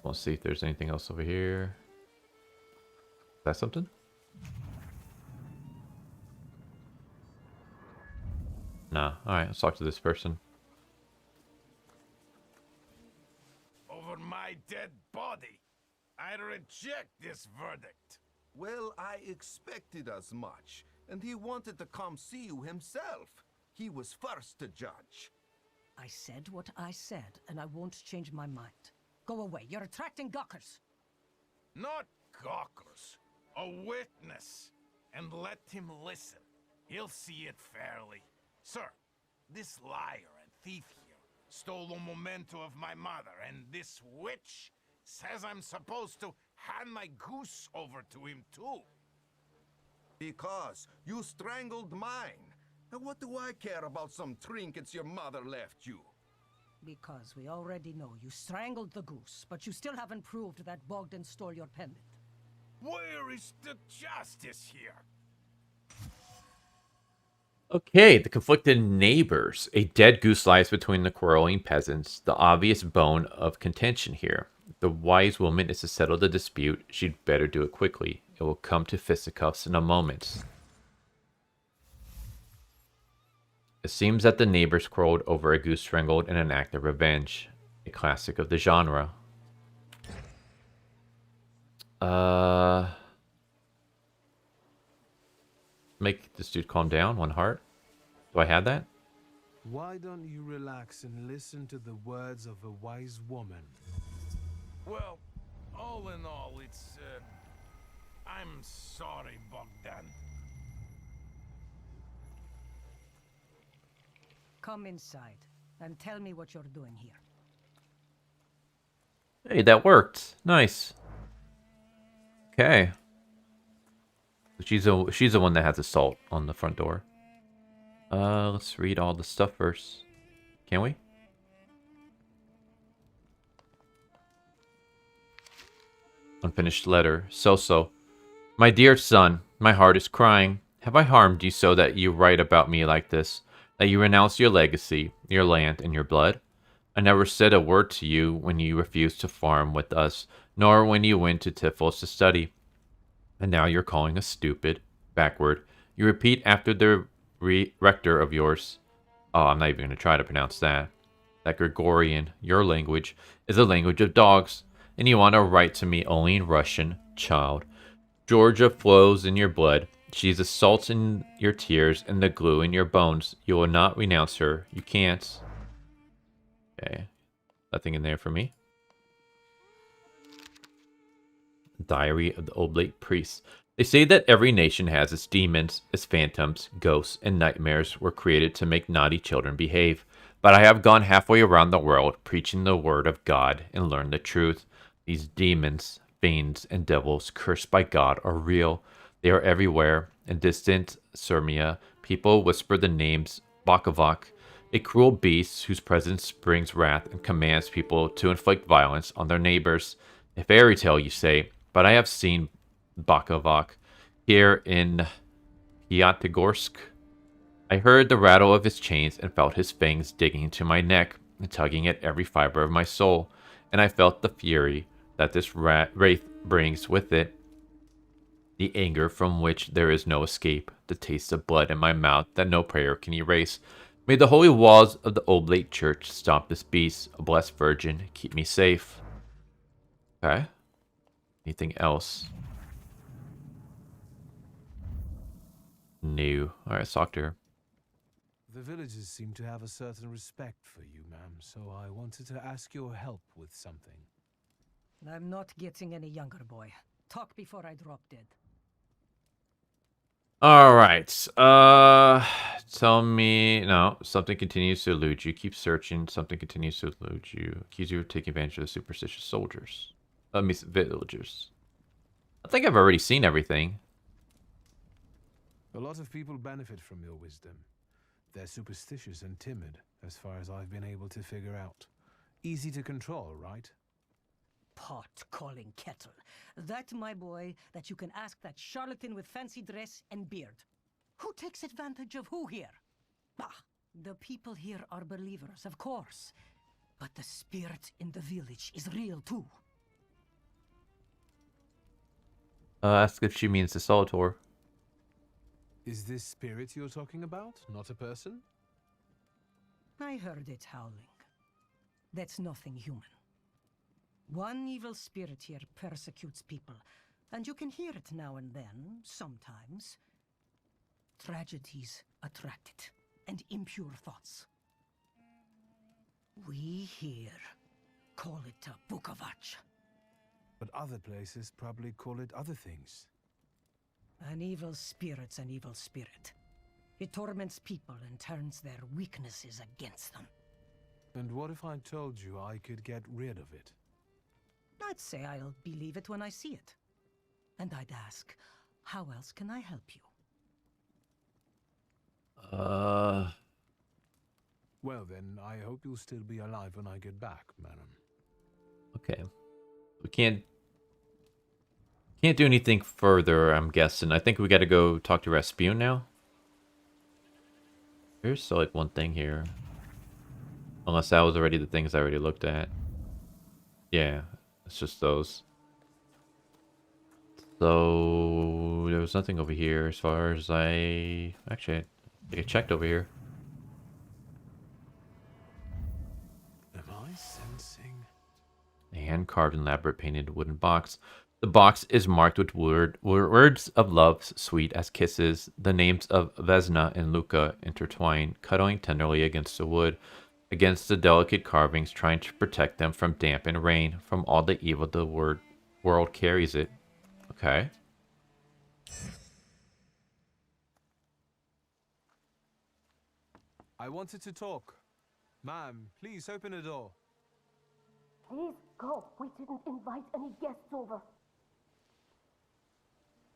Let's see if there's anything else over here. Is that something? Nah. Alright, let's talk to this person. Over my dead body. I reject this verdict. Well, I expected as much, and he wanted to come see you himself. He was first to judge. I said what I said, and I won't change my mind. Go away. You're attracting gawkers. Not gawkers. A witness. And let him listen. He'll see it fairly. Sir, this liar and thief here stole a memento of my mother, and this witch says I'm supposed to hand my goose over to him too. Because you strangled mine. And what do I care about some trinkets your mother left you? Because we already know you strangled the goose, but you still haven't proved that Bogdan stole your pendant. Where is the justice here? Okay, the conflicted neighbors. A dead goose lies between the quarreling peasants, the obvious bone of contention here. If the wise woman is to settle the dispute, she'd better do it quickly. It will come to fisticuffs in a moment. It seems that the neighbors quarreled over a goose strangled in an act of revenge. A classic of the genre. Make this dude calm down. 1 heart. Do I have that? Why don't you relax and listen to the words of a wise woman? Well, all in all, it's, I'm sorry, Bogdan. Come inside and tell me what you're doing here. Hey, that worked. Nice. Okay. She's the one that has assault on the front door. Let's read all the stuff first. Can we? Unfinished letter. So. My dear son, my heart is crying. Have I harmed you so that you write about me like this? That you renounce your legacy, your land, and your blood? I never said a word to you when you refused to farm with us, nor when you went to Tiflis to study. And now you're calling us stupid, backward. You repeat after the rector of yours. Oh, I'm not even going to try to pronounce that. That Gregorian, your language, is the language of dogs. And you want to write to me only in Russian, child. Georgia flows in your blood. She's the salt in your tears and the glue in your bones. You will not renounce her. You can't. Okay. Nothing in there for me. Diary of the Oblate Priest. They say that every nation has its demons, its phantoms, ghosts, and nightmares were created to make naughty children behave. But I have gone halfway around the world preaching the word of God and learned the truth. These demons, fiends, and devils cursed by God are real. They are everywhere. In distant Sirmia, people whisper the names Bakovak, a cruel beast whose presence brings wrath and commands people to inflict violence on their neighbors. A fairy tale, you say, but I have seen Bakovak here in Piatigorsk. I heard the rattle of his chains and felt his fangs digging into my neck and tugging at every fiber of my soul, and I felt the fury that this wraith brings with it. The anger from which there is no escape, the taste of blood in my mouth that no prayer can erase. May the holy walls of the Oblate Church stop this beast, a blessed virgin, keep me safe. Okay. Anything else? No. Alright, let's talk to her. The villagers seem to have a certain respect for you, ma'am, so I wanted to ask your help with something. I'm not getting any younger, boy. Talk before I drop dead. All right. Tell me. No, something continues to elude you. Keep searching. Something continues to elude you. Accuse you of taking advantage of the superstitious soldiers. I mean, villagers. I think I've already seen everything. A lot of people benefit from your wisdom. They're superstitious and timid, as far as I've been able to figure out. Easy to control, right? Pot calling kettle. That, my boy, that you can ask that charlatan with fancy dress and beard. Who takes advantage of who here? Bah, the people here are believers, of course. But the spirit in the village is real too. Ask if she means the Salutors. Is this spirit you're talking about, not a person? I heard it howling. That's nothing human. One evil spirit here persecutes people, and you can hear it now and then, sometimes. Tragedies attract it, and impure thoughts. We here call it a Bukavach. But other places probably call it other things. An evil spirit's an evil spirit. It torments people and turns their weaknesses against them. And what if I told you I could get rid of it? I'd say I'll believe it when I see it. And I'd ask, how else can I help you? Well then, I hope you'll still be alive when I get back, madam. Okay. We can't do anything further, I'm guessing. I think we gotta go talk to Rasputin now. There's still like one thing here. Unless that was already the things I already looked at. Yeah, it's just those. So there was nothing over here as far as I think I checked over here. Am I sensing? A hand-carved and elaborate painted wooden box. The box is marked with words of love, sweet as kisses, the names of Vesna and Luca intertwined, cuddling tenderly against the wood, against the delicate carvings, trying to protect them from damp and rain, from all the evil the world carries it. Okay. I wanted to talk. Ma'am, please open the door. Please go. We didn't invite any guests over.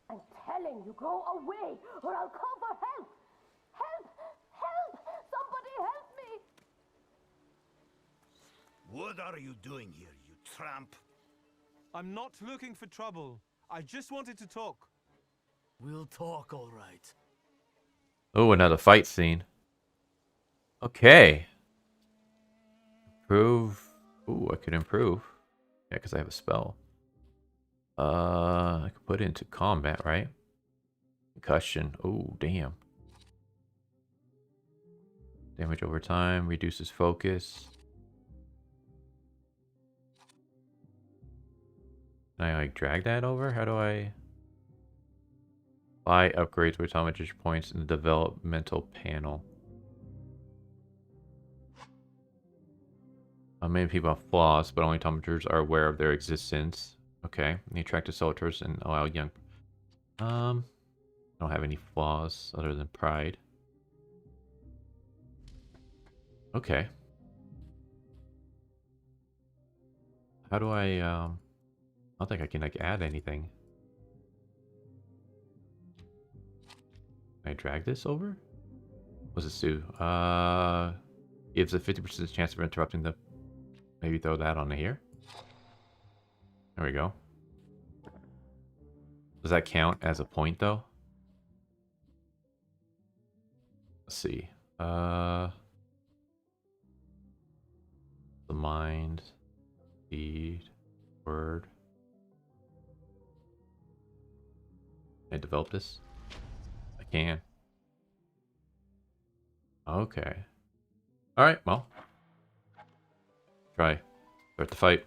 I'm telling you, go away, or I'll call for help! Help! Help! Somebody help me! What are you doing here, you tramp? I'm not looking for trouble. I just wanted to talk. We'll talk, all right. Oh, another fight scene. Okay. Improve. Ooh, I could improve. Yeah, because I have a spell. I could put it into combat, right? Concussion. Oh, damn. Damage over time. Reduces focus. Can I, like, drag that over? How do I... Buy upgrades with thaumaturge points in the developmental panel. Many people have flaws, but only thaumaturges are aware of their existence. Okay, the attractive Salutors and allow young. I don't have any flaws other than pride. Okay. How do I don't think I can like add anything. Can I drag this over? What's this do? Gives a 50% chance of interrupting the. Maybe throw that on here. There we go. Does that count as a point though? Let's see. The mind, speed, word. Can I develop this? I can. Okay. Alright, well. Try. Start the fight.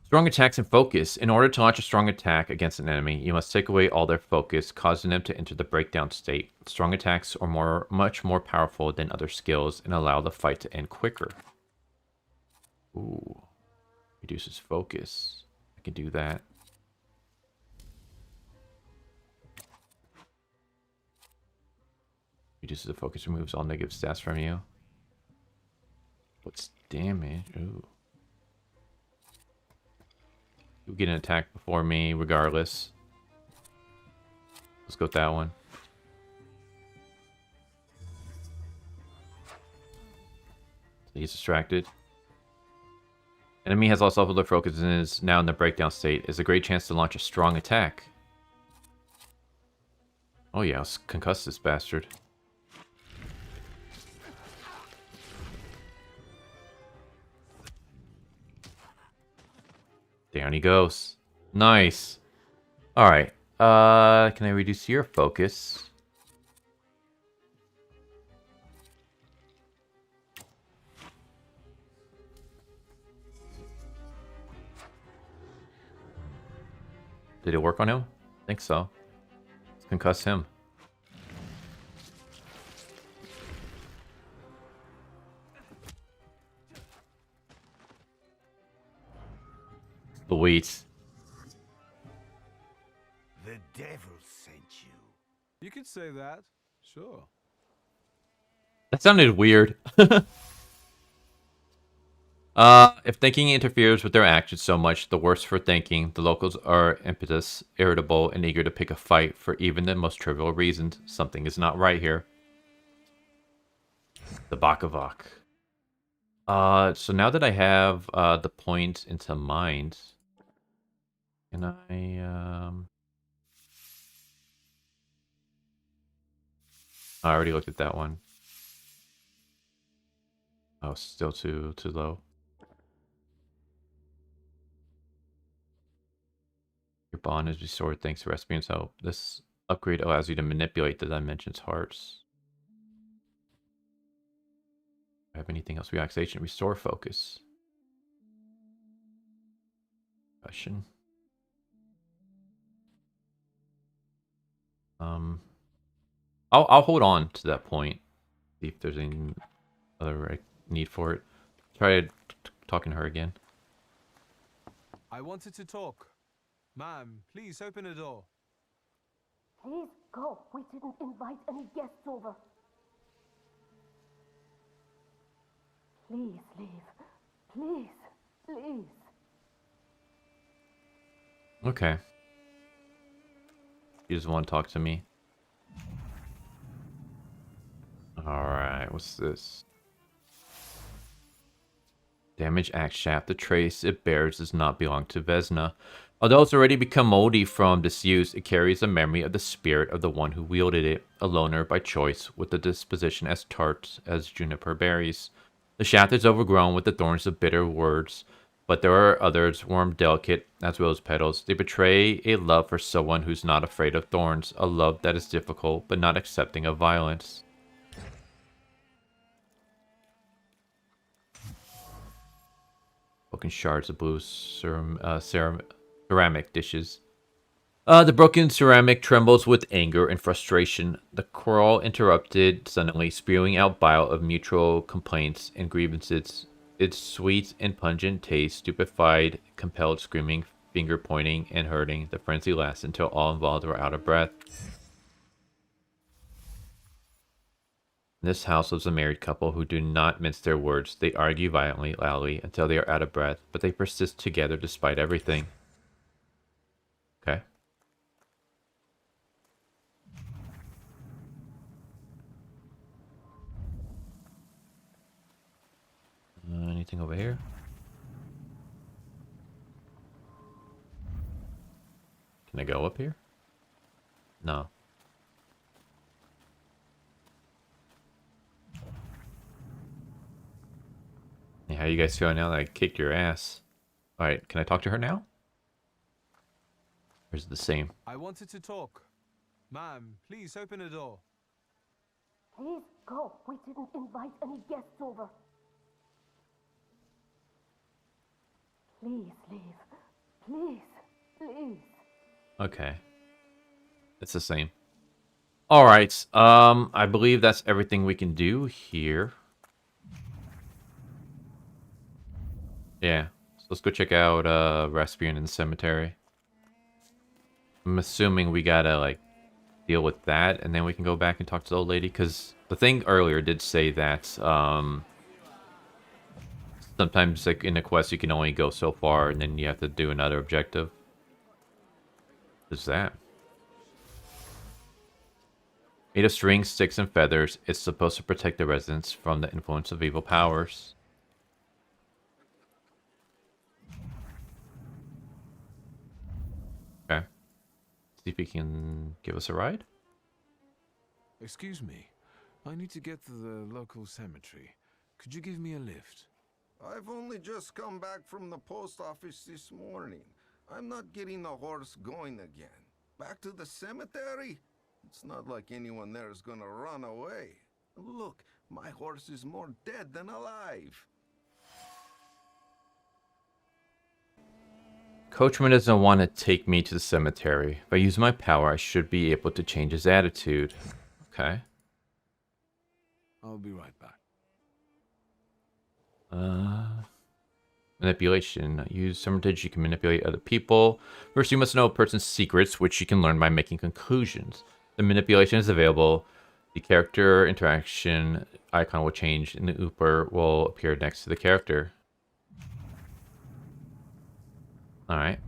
Strong attacks and focus. In order to launch a strong attack against an enemy, you must take away all their focus, causing them to enter the breakdown state. Strong attacks are much more powerful than other skills and allow the fight to end quicker. Ooh. Reduces focus. I can do that. Reduces the focus, removes all negative stats from you. What's damage? Ooh. You get an attack before me, regardless. Let's go with that one. He's distracted. Enemy has lost all of their focus and is now in the breakdown state. It's a great chance to launch a strong attack. Oh yeah, let's concuss this bastard. Down he goes. Nice. Alright. Can I reduce your focus? Did it work on him? I think so. Let's concuss him. Sweet. The devil sent you. You could say that. Sure. That sounded weird. If thinking interferes with their actions so much, the worse for thinking. The locals are impetuous, irritable, and eager to pick a fight for even the most trivial reasons. Something is not right here. The Bakavak. So now that I have the point into mind, can I I already looked at that one. Oh, still too low. Your bond is restored thanks to Respian's help. This upgrade allows you to manipulate the dimension's hearts. Do I have anything else? Relaxation, restore focus. Question. I'll hold on to that point. See if there's any other need for it. Try talking to her again. I wanted to talk. Ma'am, please open the door. Please go. We didn't invite any guests over. Please leave. Please, please. Okay. You just want to talk to me. Alright, what's this? Damage axe shaft. The trace it bears does not belong to Vesna. Although it's already become moldy from disuse, it carries a memory of the spirit of the one who wielded it, a loner by choice, with a disposition as tart as juniper berries. The shaft is overgrown with the thorns of bitter words, but there are others, warm, delicate, as well as petals. They betray a love for someone who's not afraid of thorns, a love that is difficult, but not accepting of violence. Broken shards of blue ceramic dishes. The broken ceramic trembles with anger and frustration. The quarrel interrupted suddenly, spewing out bile of mutual complaints and grievances. Its sweet and pungent taste stupefied, compelled screaming, finger pointing, and hurting. The frenzy lasted until all involved were out of breath. In this house lives a married couple who do not mince their words. They argue violently, loudly, until they are out of breath, but they persist together despite everything. Okay. Anything over here? Can I go up here? No. Hey, how you guys feeling now that I kicked your ass? Alright, can I talk to her now? Or is it the same? I wanted to talk. Ma'am, please open the door. Please go. We didn't invite any guests over. Please leave. Please, please. Okay. It's the same. Alright, I believe that's everything we can do here. Yeah, so let's go check out Respian in the cemetery. I'm assuming we gotta, like, deal with that, and then we can go back and talk to the old lady. Because the thing earlier did say that sometimes, like in the quest, you can only go so far, and then you have to do another objective. What's that? Made of strings, sticks, and feathers, it's supposed to protect the residents from the influence of evil powers. Okay. See if he can give us a ride. Excuse me. I need to get to the local cemetery. Could you give me a lift? I've only just come back from the post office this morning. I'm not getting the horse going again. Back to the cemetery? It's not like anyone there is gonna run away. Look, my horse is more dead than alive. Coachman doesn't want to take me to the cemetery. If I use my power, I should be able to change his attitude. Okay. I'll be right back. Manipulation. Use Thaumaturge, you can manipulate other people. First, you must know a person's secrets, which you can learn by making conclusions. The manipulation is available. The character interaction icon will change, and the Ooper will appear next to the character. Alright.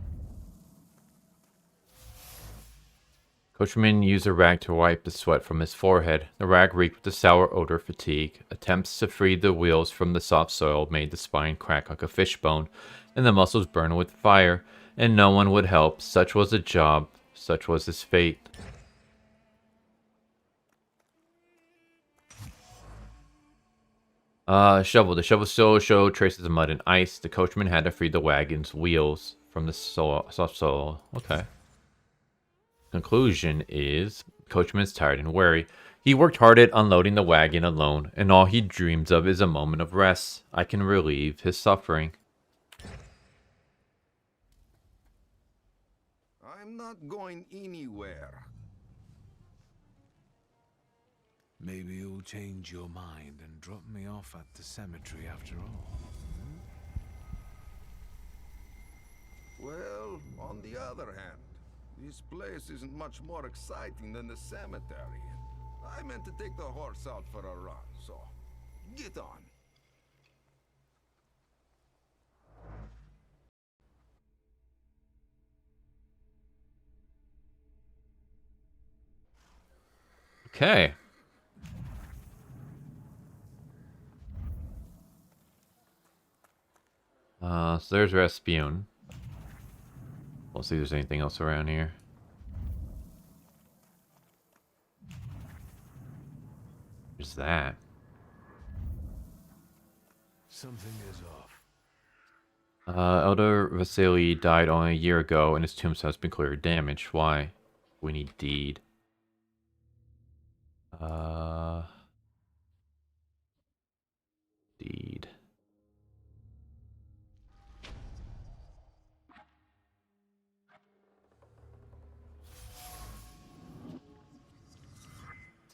Coachman used a rag to wipe the sweat from his forehead. The rag reeked with the sour odor of fatigue. Attempts to free the wheels from the soft soil made the spine crack like a fishbone, and the muscles burn with fire, and no one would help. Such was the job. Such was his fate. Shovel. The shovel still showed traces of mud and ice. The coachman had to free the wagon's wheels from the soft soil. Okay. Conclusion is, coachman's tired and weary. He worked hard at unloading the wagon alone, and all he dreams of is a moment of rest. I can relieve his suffering. I'm not going anywhere. Maybe you'll change your mind and drop me off at the cemetery after all. Well, on the other hand, this place isn't much more exciting than the cemetery. I meant to take the horse out for a run, so get on. Okay. So there's Rasputin. We'll see if there's anything else around here. There's that. Something is off. Elder Vasily died only a year ago, and his tombstone has been clearly damaged. Why? We need deed. Deed.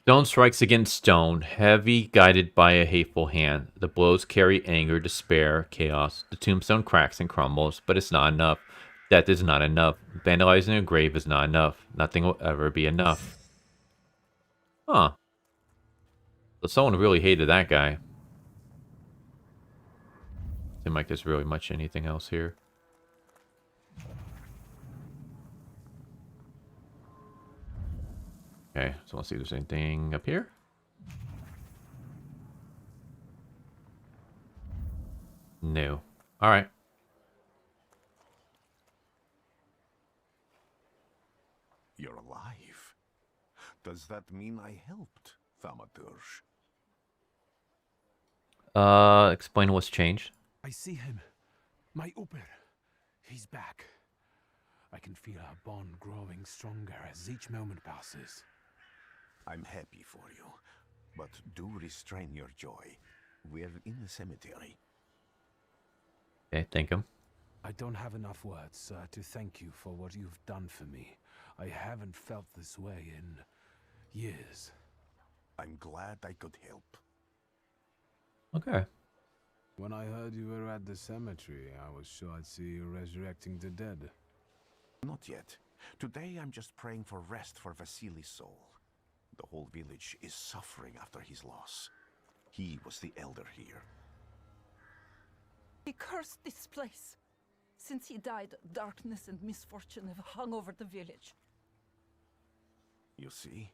Stone strikes against stone, heavy, guided by a hateful hand. The blows carry anger, despair, chaos. The tombstone cracks and crumbles, but it's not enough. Death is not enough. Vandalizing a grave is not enough. Nothing will ever be enough. Huh. So someone really hated that guy. Seems like there's really much anything else here. Okay, so let's see if there's anything up here. No. Alright. You're alive. Does that mean I helped, Thaumaturge? Explain what's changed. I see him. My Uber. He's back. I can feel our bond growing stronger as each moment passes. I'm happy for you, but do restrain your joy. We're in the cemetery. Okay, thank him. I don't have enough words, sir, to thank you for what you've done for me. I haven't felt this way in years. I'm glad I could help. Okay. When I heard you were at the cemetery, I was sure I'd see you resurrecting the dead. Not yet. Today I'm just praying for rest for Vasily's soul. The whole village is suffering after his loss. He was the elder here. He cursed this place. Since he died, darkness and misfortune have hung over the village. You see,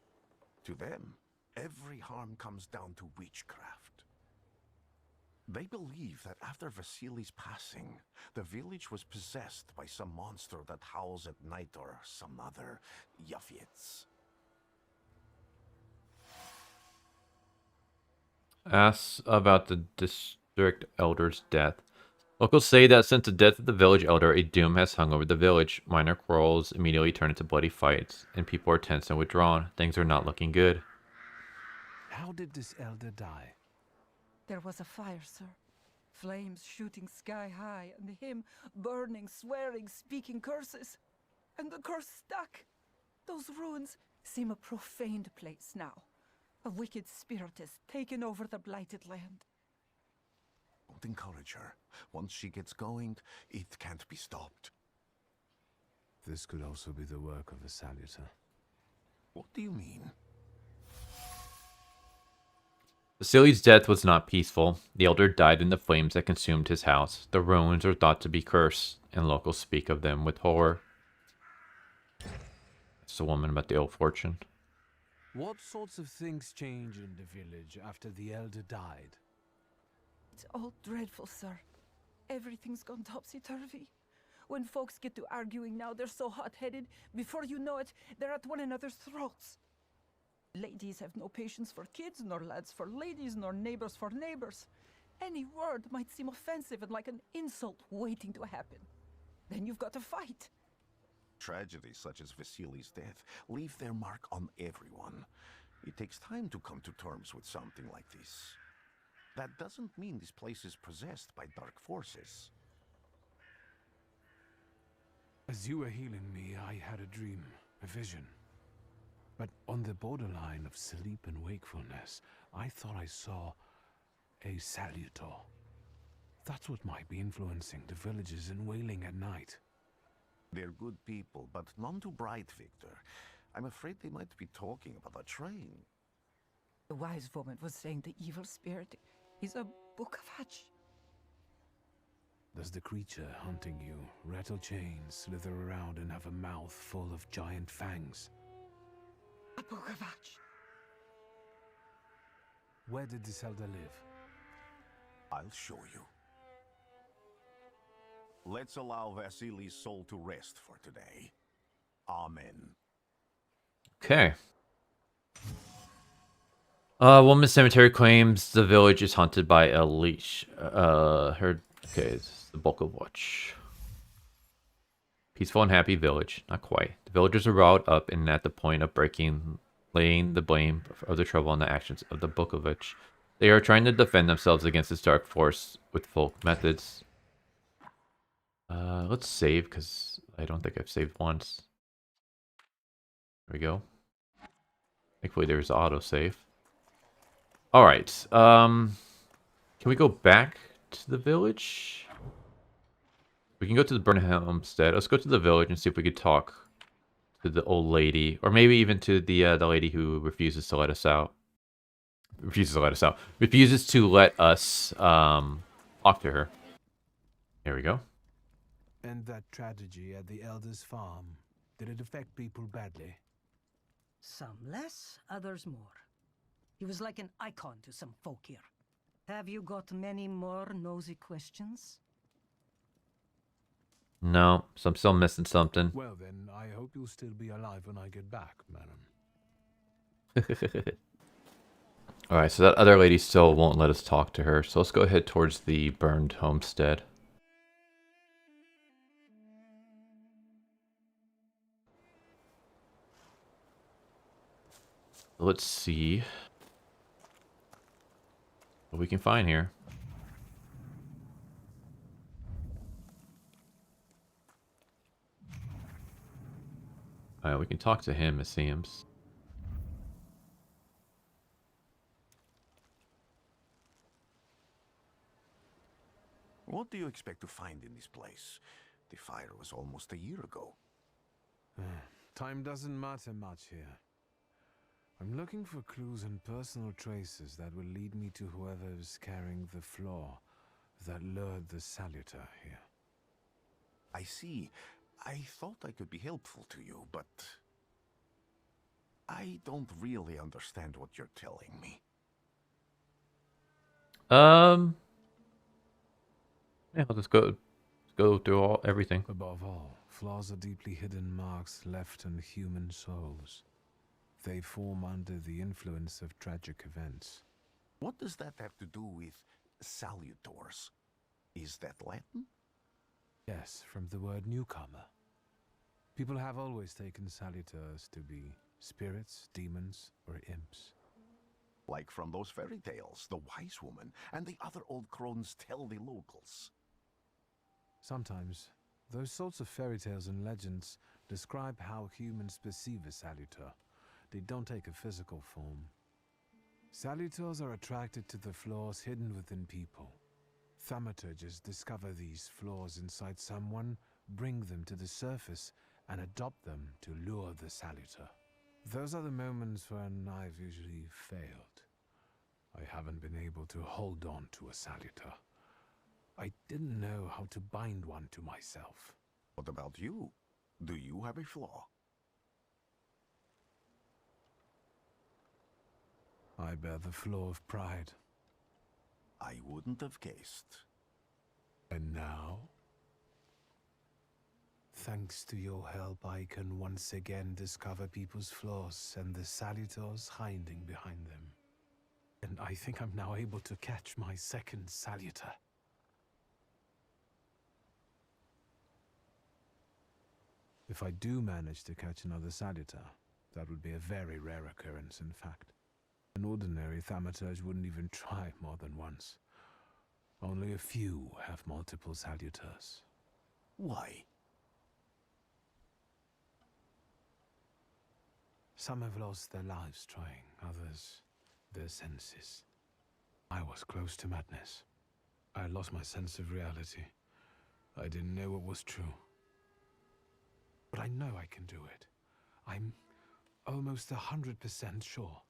to them, every harm comes down to witchcraft. They believe that after Vasily's passing, the village was possessed by some monster that howls at night or some other Yafits. Asks about the district elder's death. Locals say that since the death of the village elder, a doom has hung over the village. Minor quarrels immediately turn into bloody fights, and people are tense and withdrawn. Things are not looking good. How did this elder die? There was a fire, sir. Flames shooting sky high, and him burning, swearing, speaking curses. And the curse stuck. Those ruins seem a profaned place now. A wicked spirit has taken over the blighted land. Don't encourage her. Once she gets going, it can't be stopped. This could also be the work of a Salutor. What do you mean? Vasily's death was not peaceful. The elder died in the flames that consumed his house. The ruins are thought to be cursed, and locals speak of them with horror. It's the woman about the ill fortune. What sorts of things change in the village after the elder died? It's all dreadful, sir. Everything's gone topsy-turvy. When folks get to arguing now, they're so hot-headed. Before you know it, they're at one another's throats. Ladies have no patience for kids, nor lads for ladies, nor neighbors for neighbors. Any word might seem offensive and like an insult waiting to happen. Then you've got to fight. Tragedies such as Vasily's death leave their mark on everyone. It takes time to come to terms with something like this. That doesn't mean this place is possessed by dark forces. As you were healing me, I had a dream, a vision. But on the borderline of sleep and wakefulness, I thought I saw a Salutor. That's what might be influencing the villagers in Wailing at night. They're good people, but none too bright, Wiktor. I'm afraid they might be talking about a train. The wise woman was saying the evil spirit is a book of hatch. Does the creature hunting you rattle chains, slither around, and have a mouth full of giant fangs? A book of hatch. Where did this elder live? I'll show you. Let's allow Vasily's soul to rest for today. Amen. Okay. Woman's cemetery claims the village is haunted by a leash. Okay, it's the Book of Watch. Peaceful and happy village. Not quite. The villagers are riled up and at the point of laying the blame of the trouble on the actions of the Book of Watch. They are trying to defend themselves against this dark force with folk methods. Let's save, because I don't think I've saved once. There we go. Thankfully there's autosave. Alright, can we go back to the village? We can go to the Burnham Homestead. Let's go to the village and see if we could talk to the old lady. Or maybe even to the lady who refuses to let us out. Refuses to let us out. Refuses to let us talk to her. Here we go. And that tragedy at the elder's farm, did it affect people badly? Some less, others more. He was like an icon to some folk here. Have you got many more nosy questions? No, so I'm still missing something. Well then, I hope you'll still be alive when I get back, madam. Alright, so that other lady still won't let us talk to her. So let's go ahead towards the burned homestead. Let's see what we can find here. Alright, we can talk to him, it seems. What do you expect to find in this place? The fire was almost a year ago. Time doesn't matter much here. I'm looking for clues and personal traces that will lead me to whoever is carrying the flaw that lured the Salutor here. I see. I thought I could be helpful to you, but I don't really understand what you're telling me. Yeah, let's go through everything. Above all, flaws are deeply hidden marks left in human souls. They form under the influence of tragic events. What does that have to do with Salutors? Is that Latin? Yes, from the word newcomer. People have always taken Salutors to be spirits, demons, or imps. Like from those fairy tales, the wise woman and the other old crones tell the locals. Sometimes, those sorts of fairy tales and legends describe how humans perceive a Salutor. They don't take a physical form. Salutors are attracted to the flaws hidden within people. Thaumaturges discover these flaws inside someone, bring them to the surface, and adopt them to lure the Salutor. Those are the moments when I've usually failed. I haven't been able to hold on to a Salutor. I didn't know how to bind one to myself. What about you? Do you have a flaw? I bear the flaw of pride. I wouldn't have guessed. And now? Thanks to your help, I can once again discover people's flaws and the Salutors hiding behind them. And I think I'm now able to catch my second Salutor. If I do manage to catch another Salutor, that would be a very rare occurrence, in fact. An ordinary thaumaturge wouldn't even try more than once. Only a few have multiple Salutors. Why? Some have lost their lives trying, others their senses. I was close to madness. I lost my sense of reality. I didn't know what was true. But I know I can do it. I'm almost 100% sure.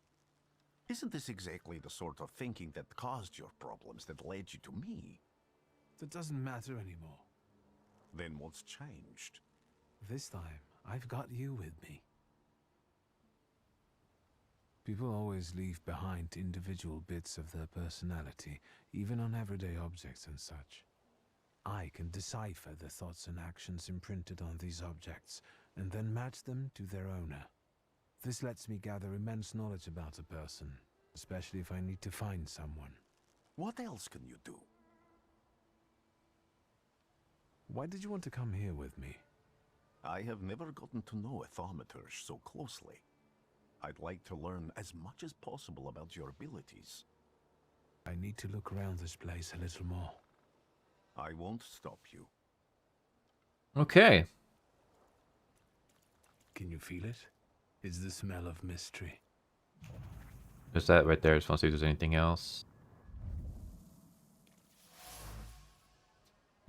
Isn't this exactly the sort of thinking that caused your problems that led you to me? That doesn't matter anymore. Then what's changed? This time, I've got you with me. People always leave behind individual bits of their personality, even on everyday objects and such. I can decipher the thoughts and actions imprinted on these objects, and then match them to their owner. This lets me gather immense knowledge about a person, especially if I need to find someone. What else can you do? Why did you want to come here with me? I have never gotten to know a thaumaturge so closely. I'd like to learn as much as possible about your abilities. I need to look around this place a little more. I won't stop you. Okay. Can you feel it? It's the smell of mystery. There's that right there. Just want to see if there's anything else.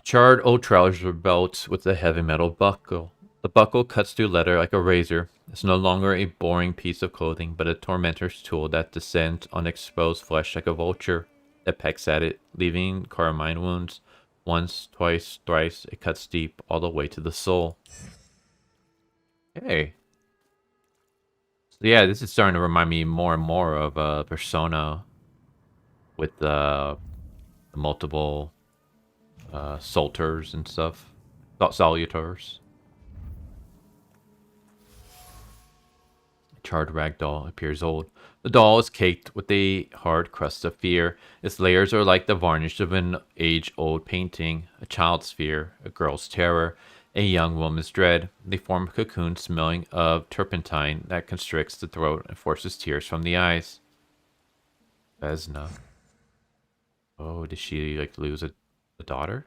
Charred old trouser belt with a heavy metal buckle. The buckle cuts through leather like a razor. It's no longer a boring piece of clothing, but a tormentor's tool that descends on exposed flesh like a vulture that pecks at it, leaving carmine wounds. Once, twice, thrice, it cuts deep all the way to the soul. Okay. So yeah, this is starting to remind me more and more of Persona with the multiple Salutors and stuff. Salutors. Charred rag doll appears old. The doll is caked with a hard crust of fear. Its layers are like the varnish of an age-old painting, a child's fear, a girl's terror, a young woman's dread. They form a cocoon smelling of turpentine that constricts the throat and forces tears from the eyes. Vesna. Oh, did she like lose a daughter?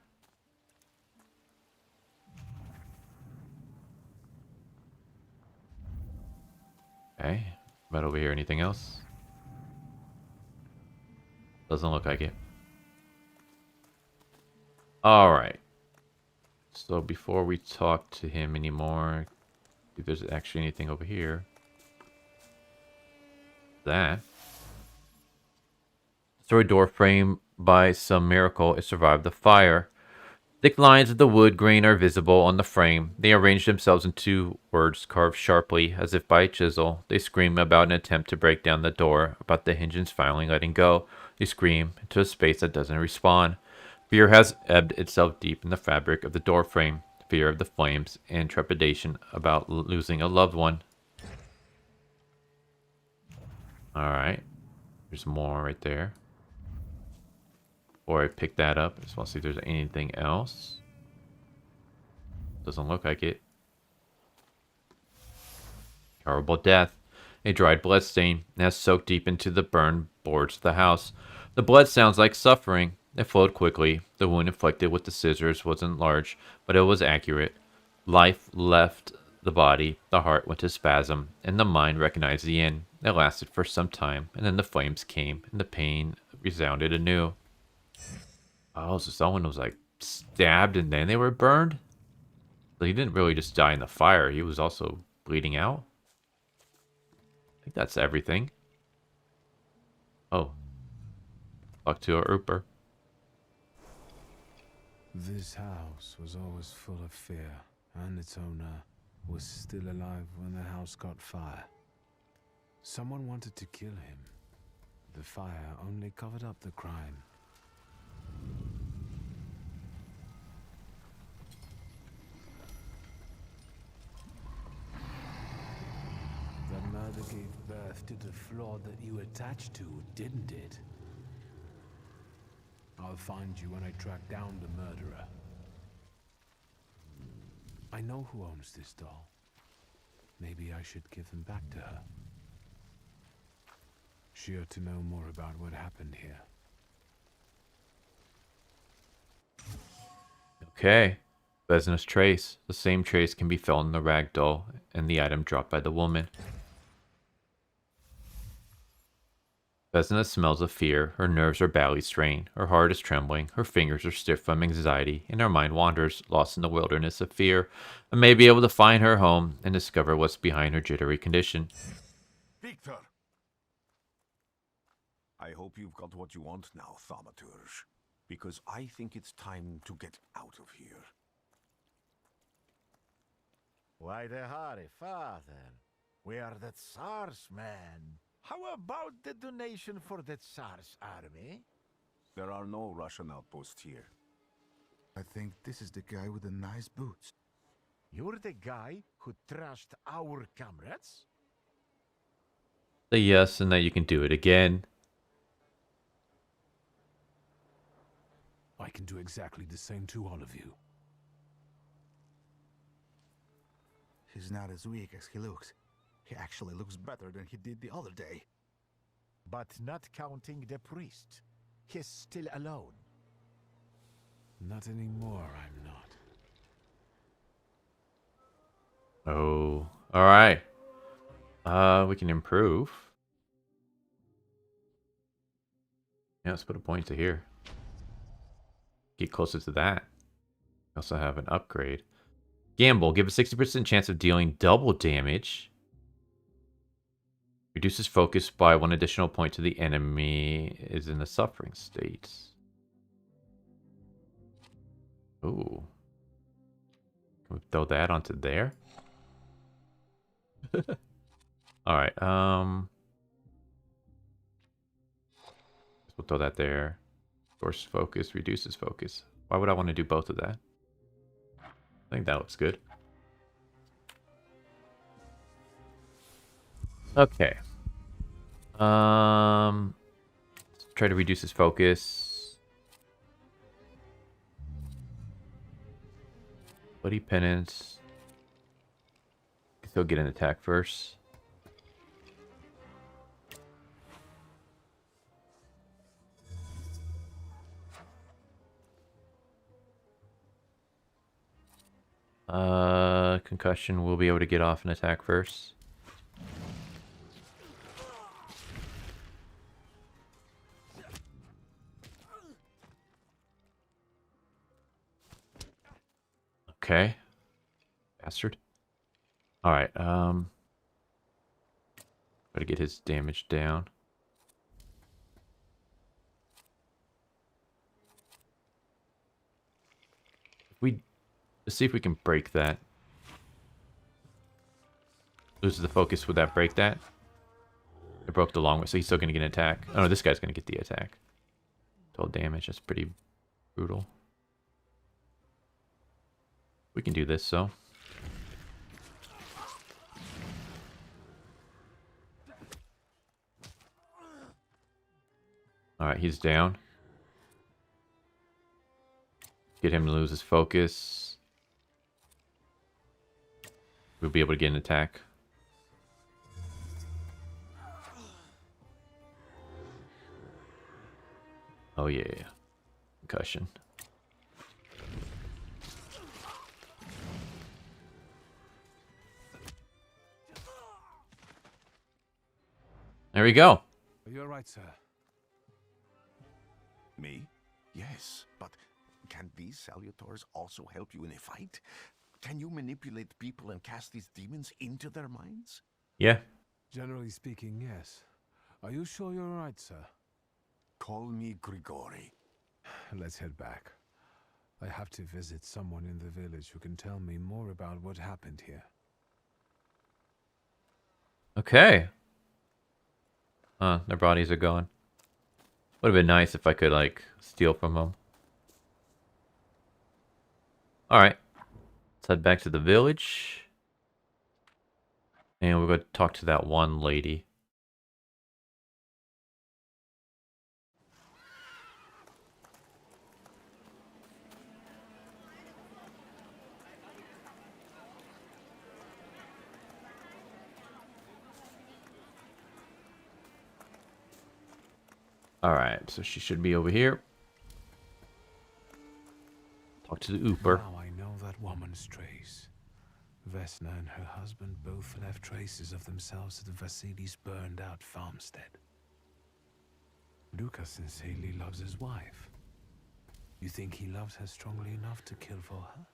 Okay. Right over here, anything else? Doesn't look like it. Alright. So before we talk to him anymore, If there's actually anything over here. That. Story door frame by some miracle, it survived the fire. Thick lines of the wood grain are visible on the frame. They arrange themselves in two words carved sharply, as if by a chisel. They scream about an attempt to break down the door, about the hinges finally letting go. They scream into a space that doesn't respond. Fear has ebbed itself deep in the fabric of the door frame. Fear of the flames and trepidation about losing a loved one. Alright. There's more right there. Or I pick that up. I just want to see if there's anything else. Doesn't look like it. Horrible death. A dried blood stain has soaked deep into the burned boards of the house. The blood sounds like suffering. It flowed quickly. The wound inflicted with the scissors wasn't large, but it was accurate. Life left the body. The heart went to spasm, and the mind recognized the end. It lasted for some time, and then the flames came, and the pain resounded anew. Oh, so someone was like stabbed and then they were burned? So he didn't really just die in the fire. He was also bleeding out. I think that's everything. Oh. Talk to a Rooper. This house was always full of fear, and its owner was still alive when the house caught fire. Someone wanted to kill him. The fire only covered up the crime. The murder gave birth to the flaw that you attached to, didn't it? I'll find you when I track down the murderer. I know who owns this doll. Maybe I should give him back to her. She ought to know more about what happened here. Okay. Vesna's trace. The same trace can be found in the rag doll and the item dropped by the woman. Vesna smells of fear. Her nerves are badly strained. Her heart is trembling. Her fingers are stiff from anxiety, and her mind wanders, lost in the wilderness of fear. I may be able to find her home and discover what's behind her jittery condition. Wiktor! I hope you've got what you want now, Thaumaturge. Because I think it's time to get out of here. Why the hurry, father? We are the Tsar's men. How about the donation for the Tsar's army? There are no Russian outposts here. I think this is the guy with the nice boots. You're the guy who trashed our comrades? Say yes, and that you can do it again. I can do exactly the same to all of you. He's not as weak as he looks. He actually looks better than he did the other day. But not counting the priest. He's still alone. Not anymore, I'm not. Oh, alright. We can improve. Yeah, let's put a point to here. Get closer to that. We also have an upgrade. Gamble. Give a 60% chance of dealing double damage. Reduces focus by 1 additional point to the enemy is in the suffering state. Ooh. Can we throw that onto there? Alright, we'll throw that there. Force focus, reduces focus. Why would I want to do both of that? I think that looks good. Okay. Let's try to reduce his focus. Bloody penance. Still get an attack first. Concussion, we'll be able to get off an attack first. Okay. Bastard. Alright, gotta get his damage down. Let's see if we can break that. Loses the focus. Would that break that? It broke the long way, so he's still gonna get an attack. Oh no, this guy's gonna get the attack. 12 damage. That's pretty brutal. We can do this, so. Alright, he's down. Get him to lose his focus. We'll be able to get an attack. Oh yeah. Concussion. There we go. Are you alright, sir? Me? Yes, but can these Salutors also help you in a fight? Can you manipulate people and cast these demons into their minds? Yeah. Generally speaking, yes. Are you sure you're alright, sir? Call me Grigori. Let's head back. I have to visit someone in the village who can tell me more about what happened here. Okay. Their bodies are gone. Would have been nice if I could, like, steal from them. Alright. Let's head back to the village. And we're going to talk to that one lady. Alright, so she should be over here. Talk to the Ooper. Now I know that woman's trace. Vesna and her husband both left traces of themselves at Vasili's burned-out farmstead. Luka sincerely loves his wife. You think he loves her strongly enough to kill for her?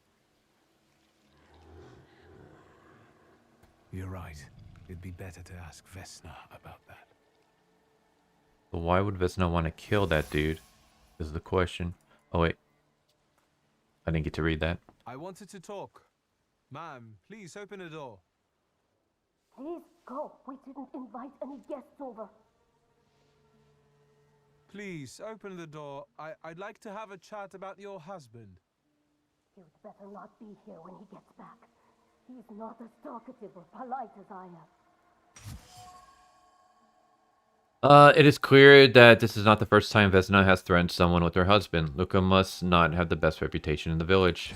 You're right. It'd be better to ask Vesna about that. But why would Vesna want to kill that dude? Is the question. Oh, wait. I didn't get to read that. I wanted to talk. Ma'am, please open the door. Please go. We didn't invite any guests over. Please open the door. I'd like to have a chat about your husband. You'd better not be here when he gets back. He's not as talkative or polite as I am. It is clear that this is not the first time Vesna has threatened someone with her husband. Luka must not have the best reputation in the village.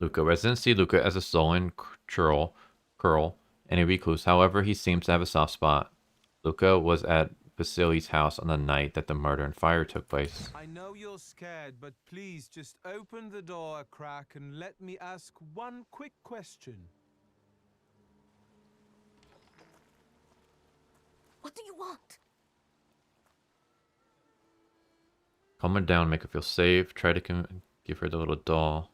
Luka. Residency. Luka as a sullen curl, and a recluse. However, he seems to have a soft spot. Luka was at Vasili's house on the night that the murder and fire took place. I know you're scared, but please just open the door a crack and let me ask one quick question. What do you want? Calm her down, make her feel safe. Try to give her the little doll.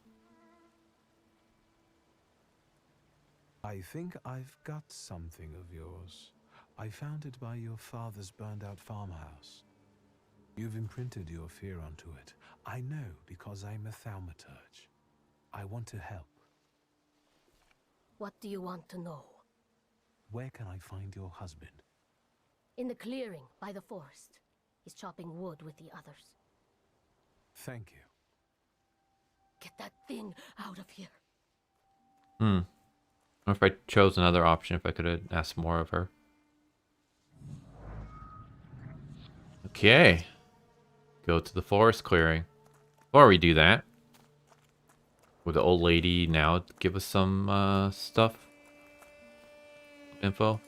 I think I've got something of yours. I found it by your father's burned-out farmhouse. You've imprinted your fear onto it. I know because I'm a thaumaturge. I want to help. What do you want to know? Where can I find your husband? In the clearing by the forest. He's chopping wood with the others. Thank you. Get that thing out of here. Or if I chose another option, if I could have asked more of her. Okay. Go to the forest clearing. Before we do that, would the old lady now give us some stuff? Info?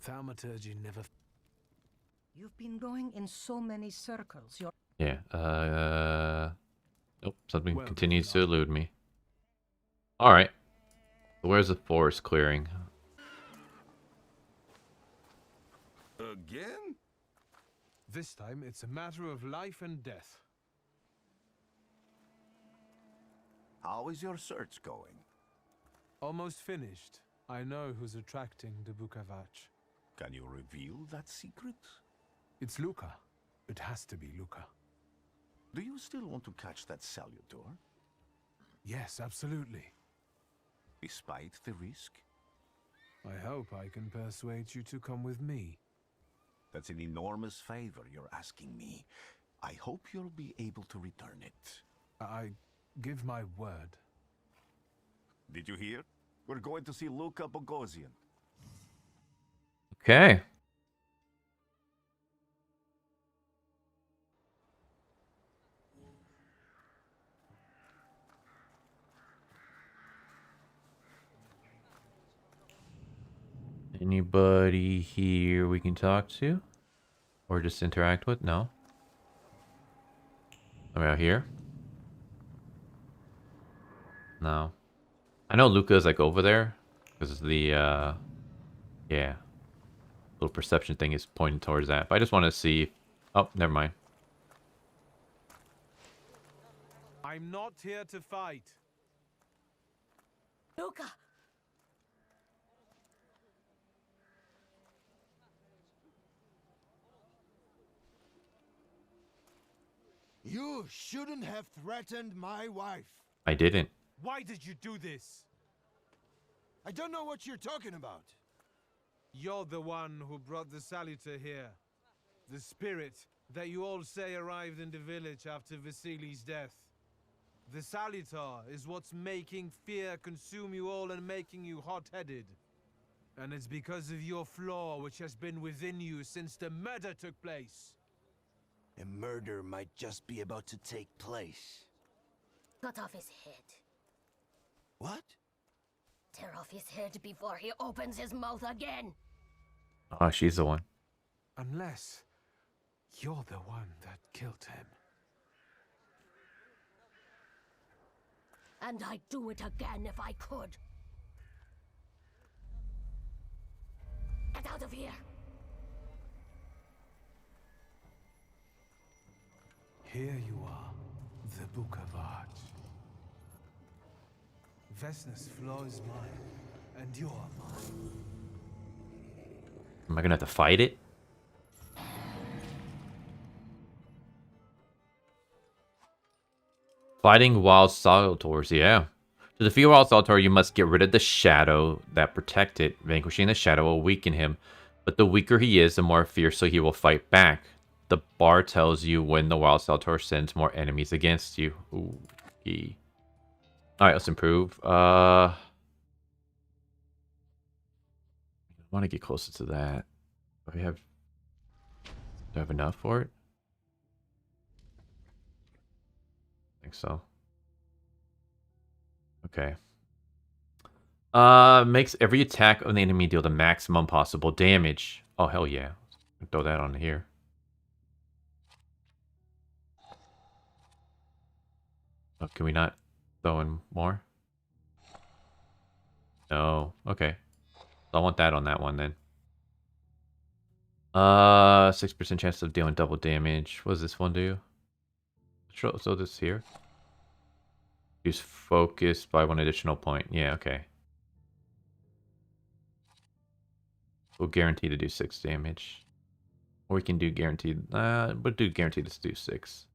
Thaumaturgy never... You've been going in so many circles. You're... Yeah, nope, something continues to elude me. Alright. So where's the forest clearing? Again? This time it's a matter of life and death. How is your search going? Almost finished. I know who's attracting the Bukavach. Can you reveal that secret? It's Luca. It has to be Luca. Do you still want to catch that Salutor? Yes, absolutely. Despite the risk? I hope I can persuade you to come with me. That's an enormous favor you're asking me. I hope you'll be able to return it. I give my word. Did you hear? We're going to see Luca Bogosian. Okay. Anybody here we can talk to? Or just interact with? No. I'm out here. No. I know Luca's like over there. Because the, yeah. Little perception thing is pointing towards that. But I just want to see... Oh, never mind. I'm not here to fight. Luca! You shouldn't have threatened my wife. I didn't. Why did you do this? I don't know what you're talking about. You're the one who brought the Salutor here. The spirit that you all say arrived in the village after Vasili's death. The Salutor is what's making fear consume you all and making you hot-headed. And it's because of your flaw which has been within you since the murder took place. A murder might just be about to take place. Cut off his head. What? Tear off his head before he opens his mouth again. Oh, she's the one. Unless you're the one that killed him. And I'd do it again if I could. Get out of here! Here you are, the Bukavach. Vesna's flaw is mine, and you're mine. Am I gonna have to fight it? Fighting wild Salutors, yeah. To defeat wild Salutor, you must get rid of the shadow that protect it. Vanquishing the shadow will weaken him, but the weaker he is, the more fiercely he will fight back. The bar tells you when the wild Salutor sends more enemies against you. Ooh, Alright, let's improve. I want to get closer to that. Do I have enough for it? I think so. Okay. Makes every attack of the enemy deal the maximum possible damage. Oh, hell yeah. Throw that on here. Oh, can we not throw in more? No. Okay. I want that on that one then. 6% chance of dealing double damage. What does this one do? So this here. Use focus by 1 additional point. Yeah, okay. We'll guarantee to do 6 damage. Or we can do guaranteed. But do guaranteed to do 6.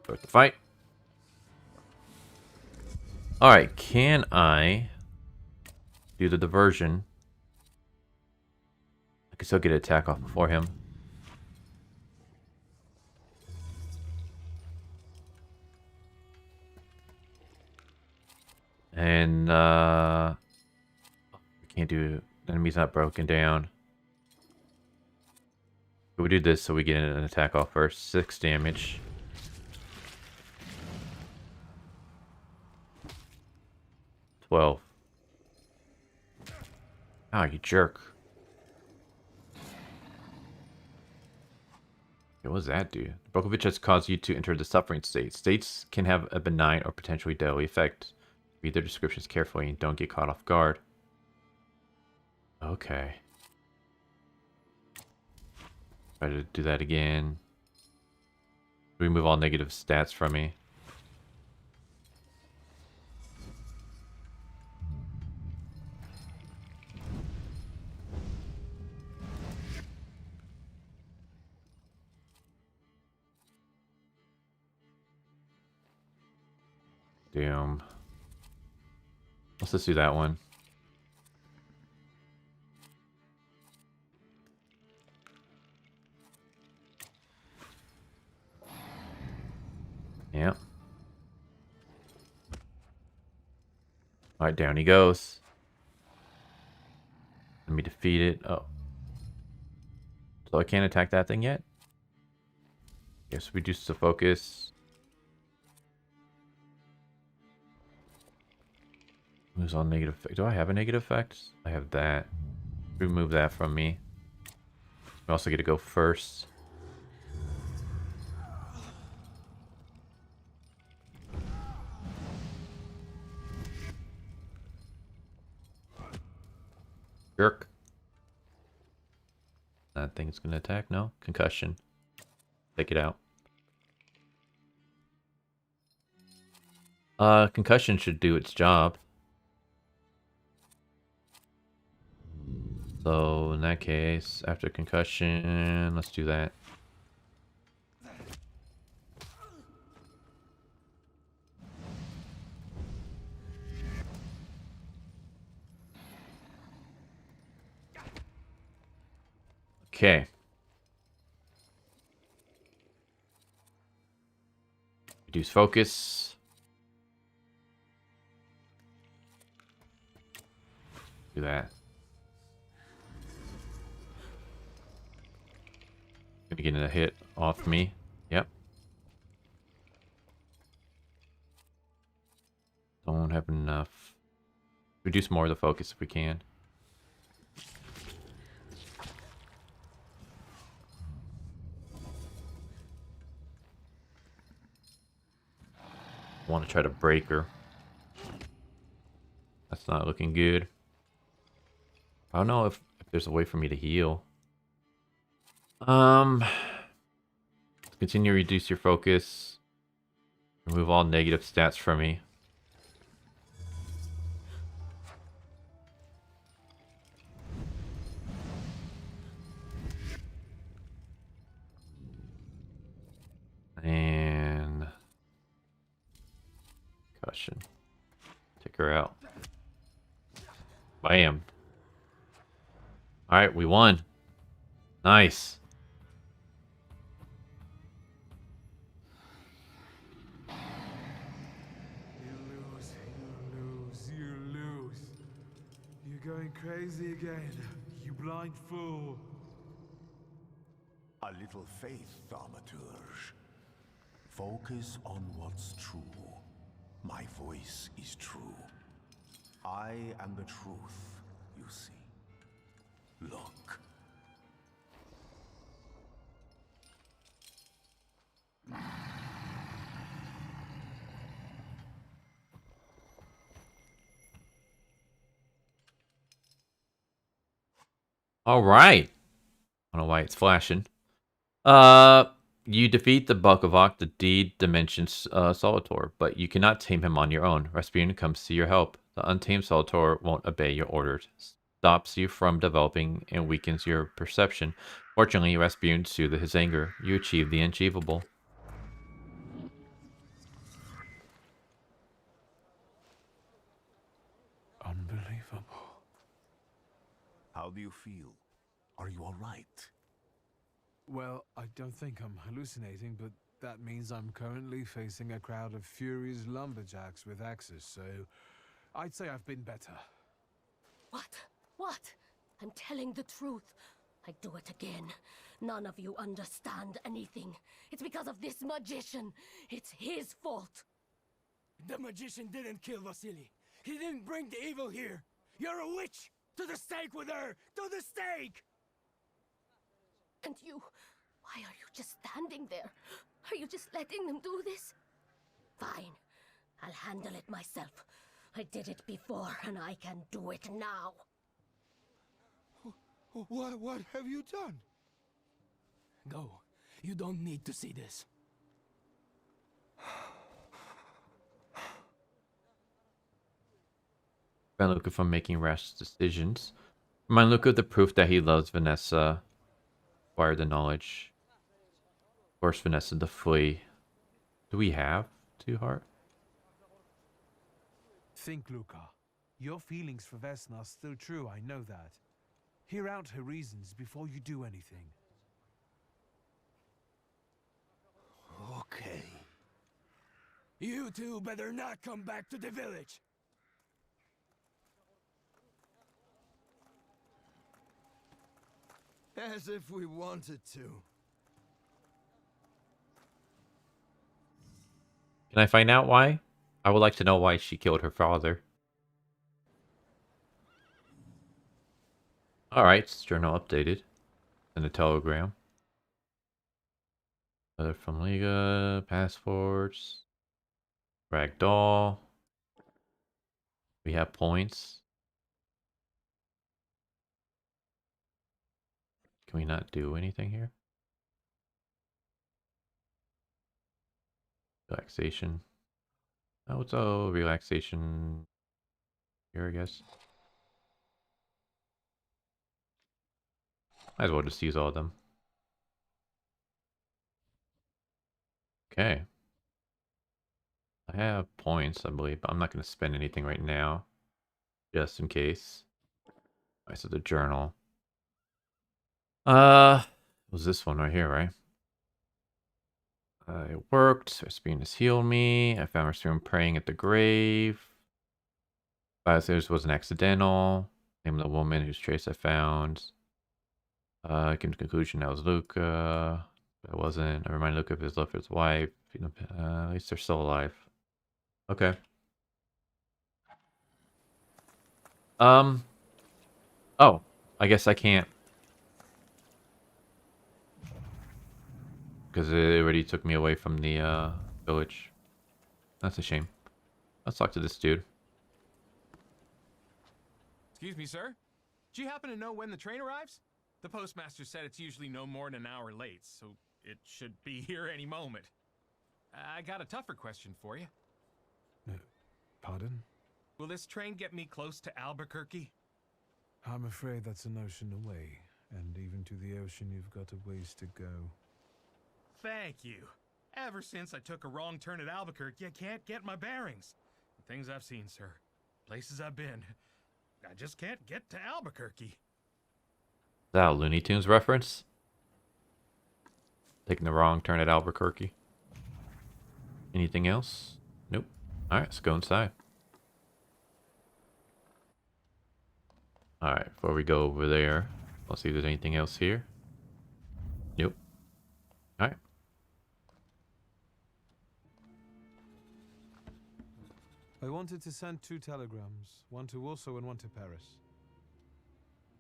Start the fight. Alright, can I do the diversion? I can still get an attack off before him. And we can't do enemy's not broken down. We do this so we get an attack off first. 6 damage. Oh, you jerk. What does that do? Brokovich has caused you to enter the suffering state. States can have a benign or potentially deadly effect. Read their descriptions carefully and don't get caught off guard. Okay. Try to do that again. Remove all negative stats from me. Damn. Let's just do that one. Yep. Alright, down he goes. Let me defeat it. Oh. So I can't attack that thing yet? Guess reduce the focus. Moves on negative effect. Do I have a negative effect? I have that. Remove that from me. I also get to go first. Jerk. That thing's gonna attack? No? Concussion. Take it out. Concussion should do its job. So, in that case, after concussion, let's do that. Okay. Reduce focus. Do that. Gonna get a hit off me. Yep. Don't have enough. Reduce more of the focus if we can. Want to try to break her. That's not looking good. I don't know if there's a way for me to heal. Continue to reduce your focus. Remove all negative stats from me. And concussion. Take her out. Bam. Alright, we won. Nice. You lose. You're going crazy again, you blind fool. A little faith, Thaumaturge. Focus on what's true. My voice is true. I am the truth, you see. Look. All right. I don't know why it's flashing. You defeat the Bukovok, the D-Dimension Salutor, but you cannot tame him on your own. Rasputin comes to your help. The untamed Salutor won't obey your orders. Stops you from developing and weakens your perception. Fortunately, Rasputin soothed his anger. You achieve the unachievable. Unbelievable. How do you feel? Are you all right? Well, I don't think I'm hallucinating, but that means I'm currently facing a crowd of furious lumberjacks with axes, so I'd say I've been better. What? What? I'm telling the truth. I do it again. None of you understand anything. It's because of this magician. It's his fault. The magician didn't kill Vasily. He didn't bring the evil here. You're a witch! To the stake with her! To the stake! And you, why are you just standing there? Are you just letting them do this? Fine, I'll handle it myself. I did it before, and I can do it now. What have you done? Go. You don't need to see this. Prevent Luca from making rash decisions. Remind Luca of the proof that he loves Vanessa. Acquire the knowledge. Force Vanessa to flee. Do we have 2 heart? Think, Luca. Your feelings for Vesna are still true, I know that. Hear out her reasons before you do anything. Okay. You two better not come back to the village. As if we wanted to. Can I find out why? I would like to know why she killed her father. Alright, journal updated. And a telegram. Letter from Liga, passports. Ragdoll. We have points. Can we not do anything here? Relaxation. Oh, it's all relaxation here, I guess. Might as well just use all of them. Okay. I have points, I believe, but I'm not going to spend anything right now. Just in case. Alright, so the journal. It was this one right here, right? It worked. Respinus healed me. I found Respinus praying at the grave. Biosaves wasn't accidental. Name of the woman whose trace I found. I came to the conclusion that was Luca. But it wasn't. I remind Luca of his love for his wife. At least they're still alive. Okay. Oh, I guess I can't. Because it already took me away from the village. That's a shame. Let's talk to this dude. Excuse me, sir. Do you happen to know when the train arrives? The postmaster said it's usually no more than an hour late, so it should be here any moment. I got a tougher question for you. Pardon? Will this train get me close to Albuquerque? I'm afraid that's an ocean away, and even to the ocean you've got a ways to go. Thank you. Ever since I took a wrong turn at Albuquerque, I can't get my bearings. The things I've seen, sir. Places I've been. I just can't get to Albuquerque. Is that a Looney Tunes reference? Taking the wrong turn at Albuquerque. Anything else? Nope. Alright, let's go inside. Alright, before we go over there, let's see if there's anything else here. Nope. Alright. I wanted to send 2 telegrams, one to Warsaw and one to Paris.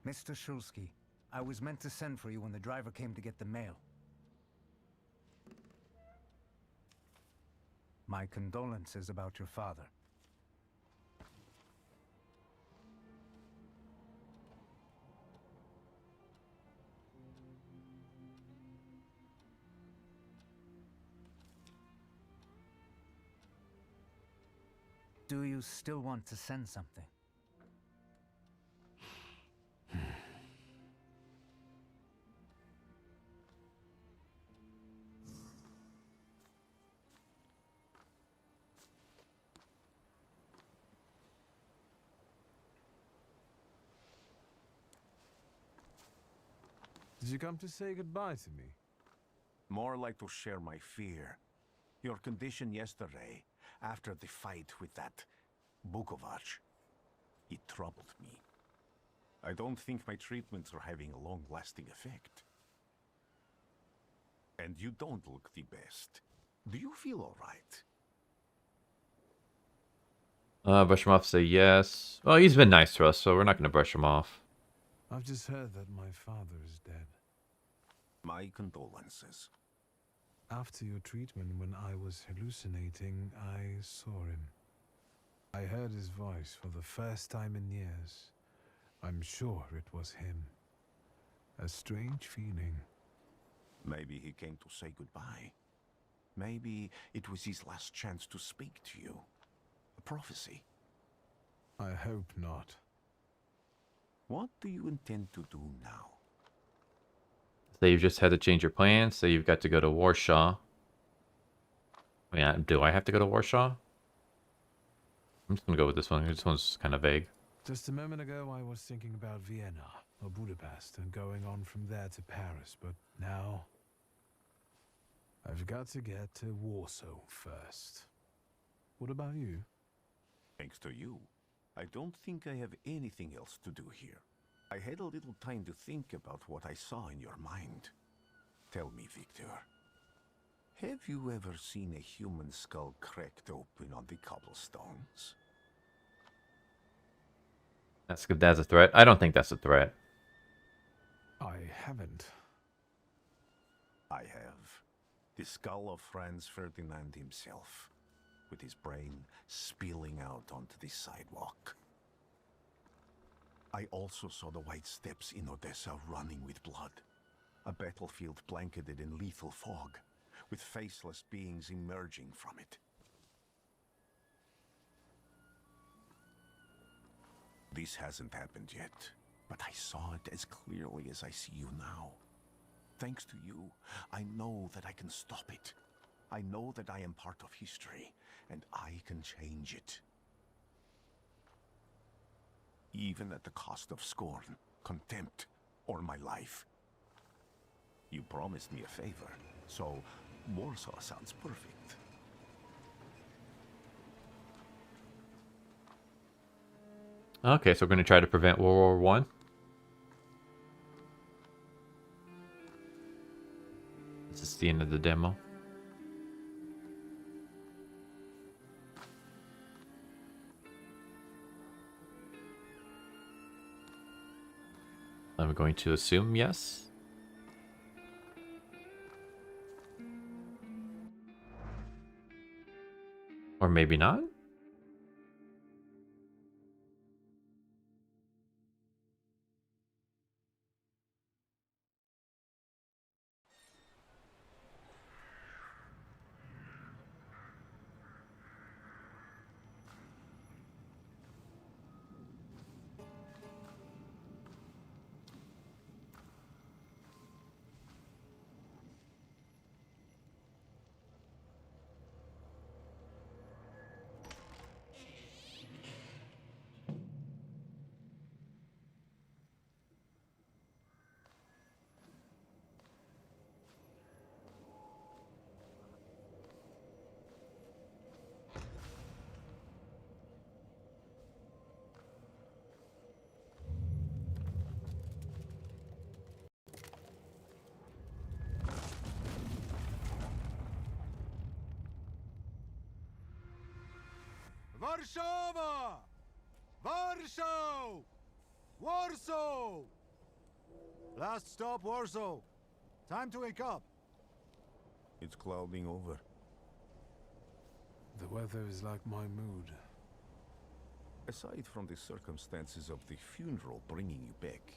Mr. Szulski, I was meant to send for you when the driver came to get the mail. My condolences about your father. Do you still want to send something? Did you come to say goodbye to me? More like to share my fear. Your condition yesterday, after the fight with that Bukovac, it troubled me. I don't think my treatments are having a long-lasting effect. And you don't look the best. Do you feel all right? Brush him off, say yes. Well, he's been nice to us, so we're not going to brush him off. I've just heard that my father is dead. My condolences. After your treatment, when I was hallucinating, I saw him. I heard his voice for the first time in years. I'm sure it was him. A strange feeling. Maybe he came to say goodbye. Maybe it was his last chance to speak to you. A prophecy. I hope not. What do you intend to do now? So you've just had to change your plans. So you've got to go to Warsaw. I mean, do I have to go to Warsaw? I'm just gonna go with this one. This one's kind of vague. Just a moment ago, I was thinking about Vienna or Budapest and going on from there to Paris, but now I've got to get to Warsaw first. What about you? Thanks to you, I don't think I have anything else to do here. I had a little time to think about what I saw in your mind. Tell me, Wiktor, have you ever seen a human skull cracked open on the cobblestones? That's good. That's a threat. I don't think that's a threat. I haven't. I have. The skull of Franz Ferdinand himself, with his brain spilling out onto the sidewalk. I also saw the white steps in Odessa running with blood. A battlefield blanketed in lethal fog, with faceless beings emerging from it. This hasn't happened yet, but I saw it as clearly as I see you now. Thanks to you, I know that I can stop it. I know that I am part of history, and I can change it. Even at the cost of scorn, contempt, or my life. You promised me a favor, so Warsaw sounds perfect. Okay, so we're gonna try to prevent World War I. This is the end of the demo. I'm going to assume yes. Or maybe not. Warszawa! Warsaw! Warsaw! Last stop, Warsaw. Time to wake up. It's clouding over. The weather is like my mood. Aside from the circumstances of the funeral bringing you back,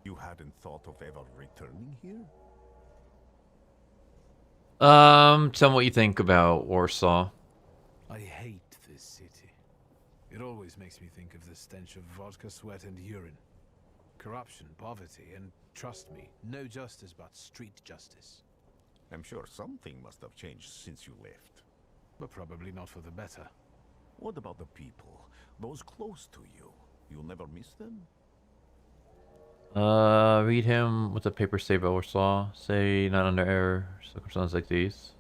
you hadn't thought of ever returning here? Tell me what you think about Warsaw. I hate this city. It always makes me think of the stench of vodka, sweat, and urine. Corruption, poverty, and trust me, no justice but street justice. I'm sure something must have changed since you left. But probably not for the better. What about the people? Those close to you? You'll never miss them? Read him with a paper save Warsaw. Say not under error. Circumstances like these.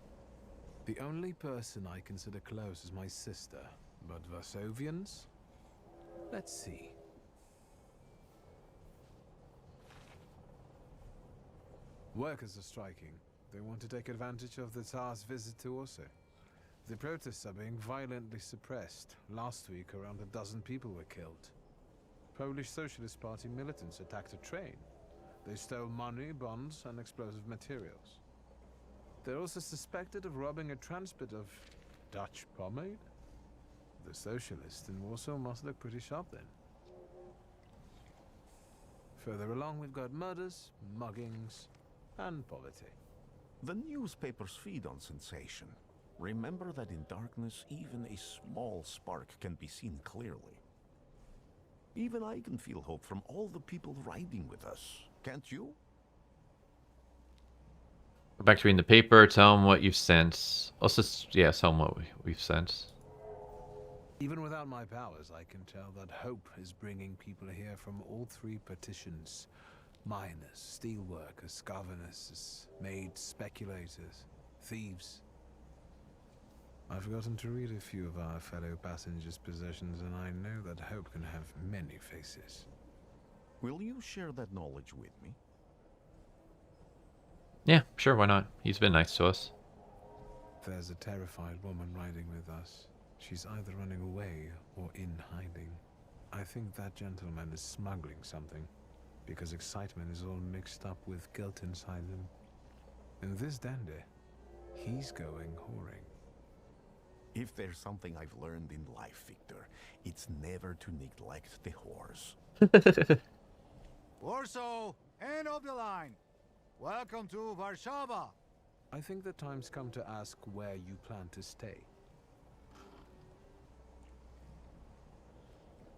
The only person I consider close is my sister, but Varsovians? Let's see. Workers are striking. They want to take advantage of the Tsar's visit to Warsaw. The protests are being violently suppressed. Last week, around a dozen people were killed. Polish Socialist Party militants attacked a train. They stole money, bonds, and explosive materials. They're also suspected of robbing a transport of Dutch pomade. The socialists in Warsaw must look pretty sharp then. Further along, we've got murders, muggings, and poverty. The newspapers feed on sensation. Remember that in darkness, even a small spark can be seen clearly. Even I can feel hope from all the people riding with us, can't you? Go back to reading the paper, tell them what you've sent. Also, yeah, tell them what we've sent. Even without my powers, I can tell that hope is bringing people here from all three petitions. Miners, steelworkers, governesses, maids, speculators, thieves. I've gotten to read a few of our fellow passengers' possessions, and I know that hope can have many faces. Will you share that knowledge with me? Yeah, sure, why not? He's been nice to us. There's a terrified woman riding with us. She's either running away or in hiding. I think that gentleman is smuggling something, because excitement is all mixed up with guilt inside him. And this dandy, he's going whoring. If there's something I've learned in life, Wiktor, it's never to neglect the horse. Warsaw, end of the line. Welcome to Warsaw. I think the time's come to ask where you plan to stay.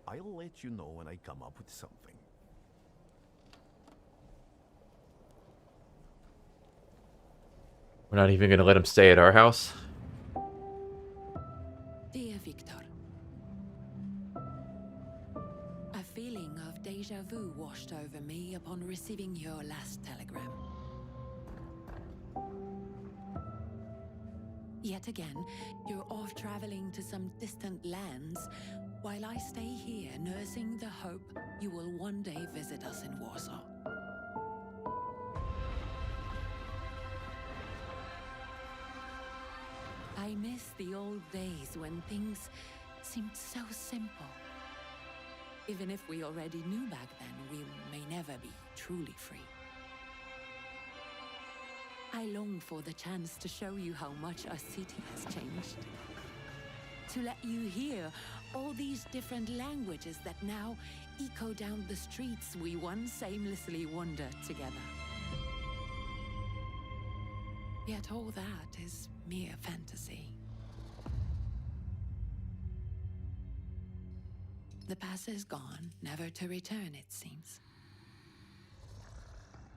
I'll let you know when I come up with something. We're not even gonna let him stay at our house. Dear Wiktor, a feeling of déjà vu washed over me upon receiving your last telegram. Yet again, you're off traveling to some distant lands, while I stay here nursing the hope you will one day visit us in Warsaw. I miss the old days when things seemed so simple. Even if we already knew back then, we may never be truly free. I long for the chance to show you how much our city has changed. To let you hear all these different languages that now echo down the streets we once aimlessly wandered together. Yet all that is mere fantasy. The past is gone, never to return, it seems.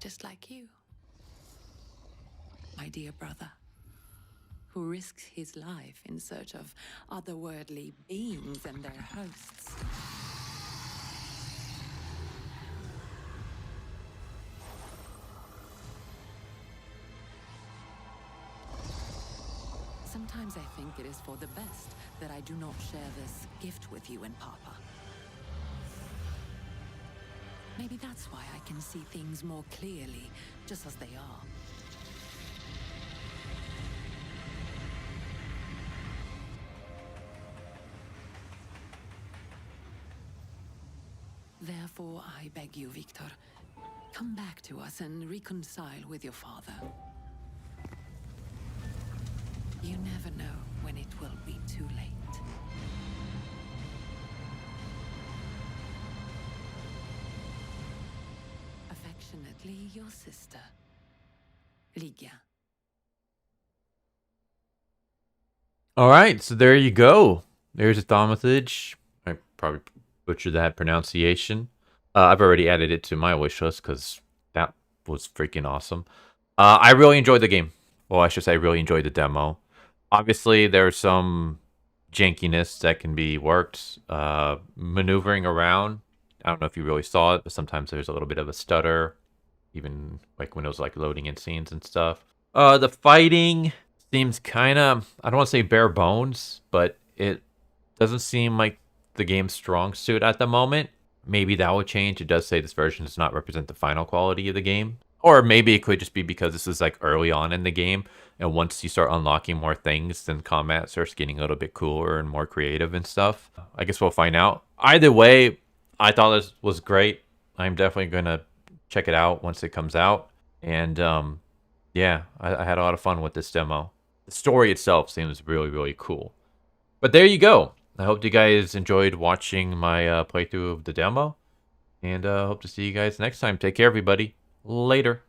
Just like you, my dear brother, who risks his life in search of otherworldly beings and their hosts. Sometimes I think it is for the best that I do not share this gift with you and Papa. Maybe that's why I can see things more clearly, just as they are. Therefore, I beg you, Wiktor, come back to us and reconcile with your father. You never know when it will be too late. Affectionately, your sister, Ligia. All right, so there you go. There's a thaumaturge. I probably butchered that pronunciation. I've already added it to my wish list because that was freaking awesome. I really enjoyed the game. Well, I should say I really enjoyed the demo. Obviously, there's some jankiness that can be worked. Maneuvering around. I don't know if you really saw it, but sometimes there's a little bit of a stutter. Even like when it was like loading in scenes and stuff. The fighting seems kind of, I don't want to say bare bones, but it doesn't seem like the game's strong suit at the moment. Maybe that will change. It does say this version does not represent the final quality of the game. Or maybe it could just be because this is like early on in the game, and once you start unlocking more things, then combat starts getting a little bit cooler and more creative and stuff. I guess we'll find out. Either way, I thought this was great. I'm definitely going to check it out once it comes out. And yeah, I had a lot of fun with this demo. The story itself seems really, really cool. But there you go. I hope you guys enjoyed watching my playthrough of the demo. And hope to see you guys next time. Take care, everybody. Later.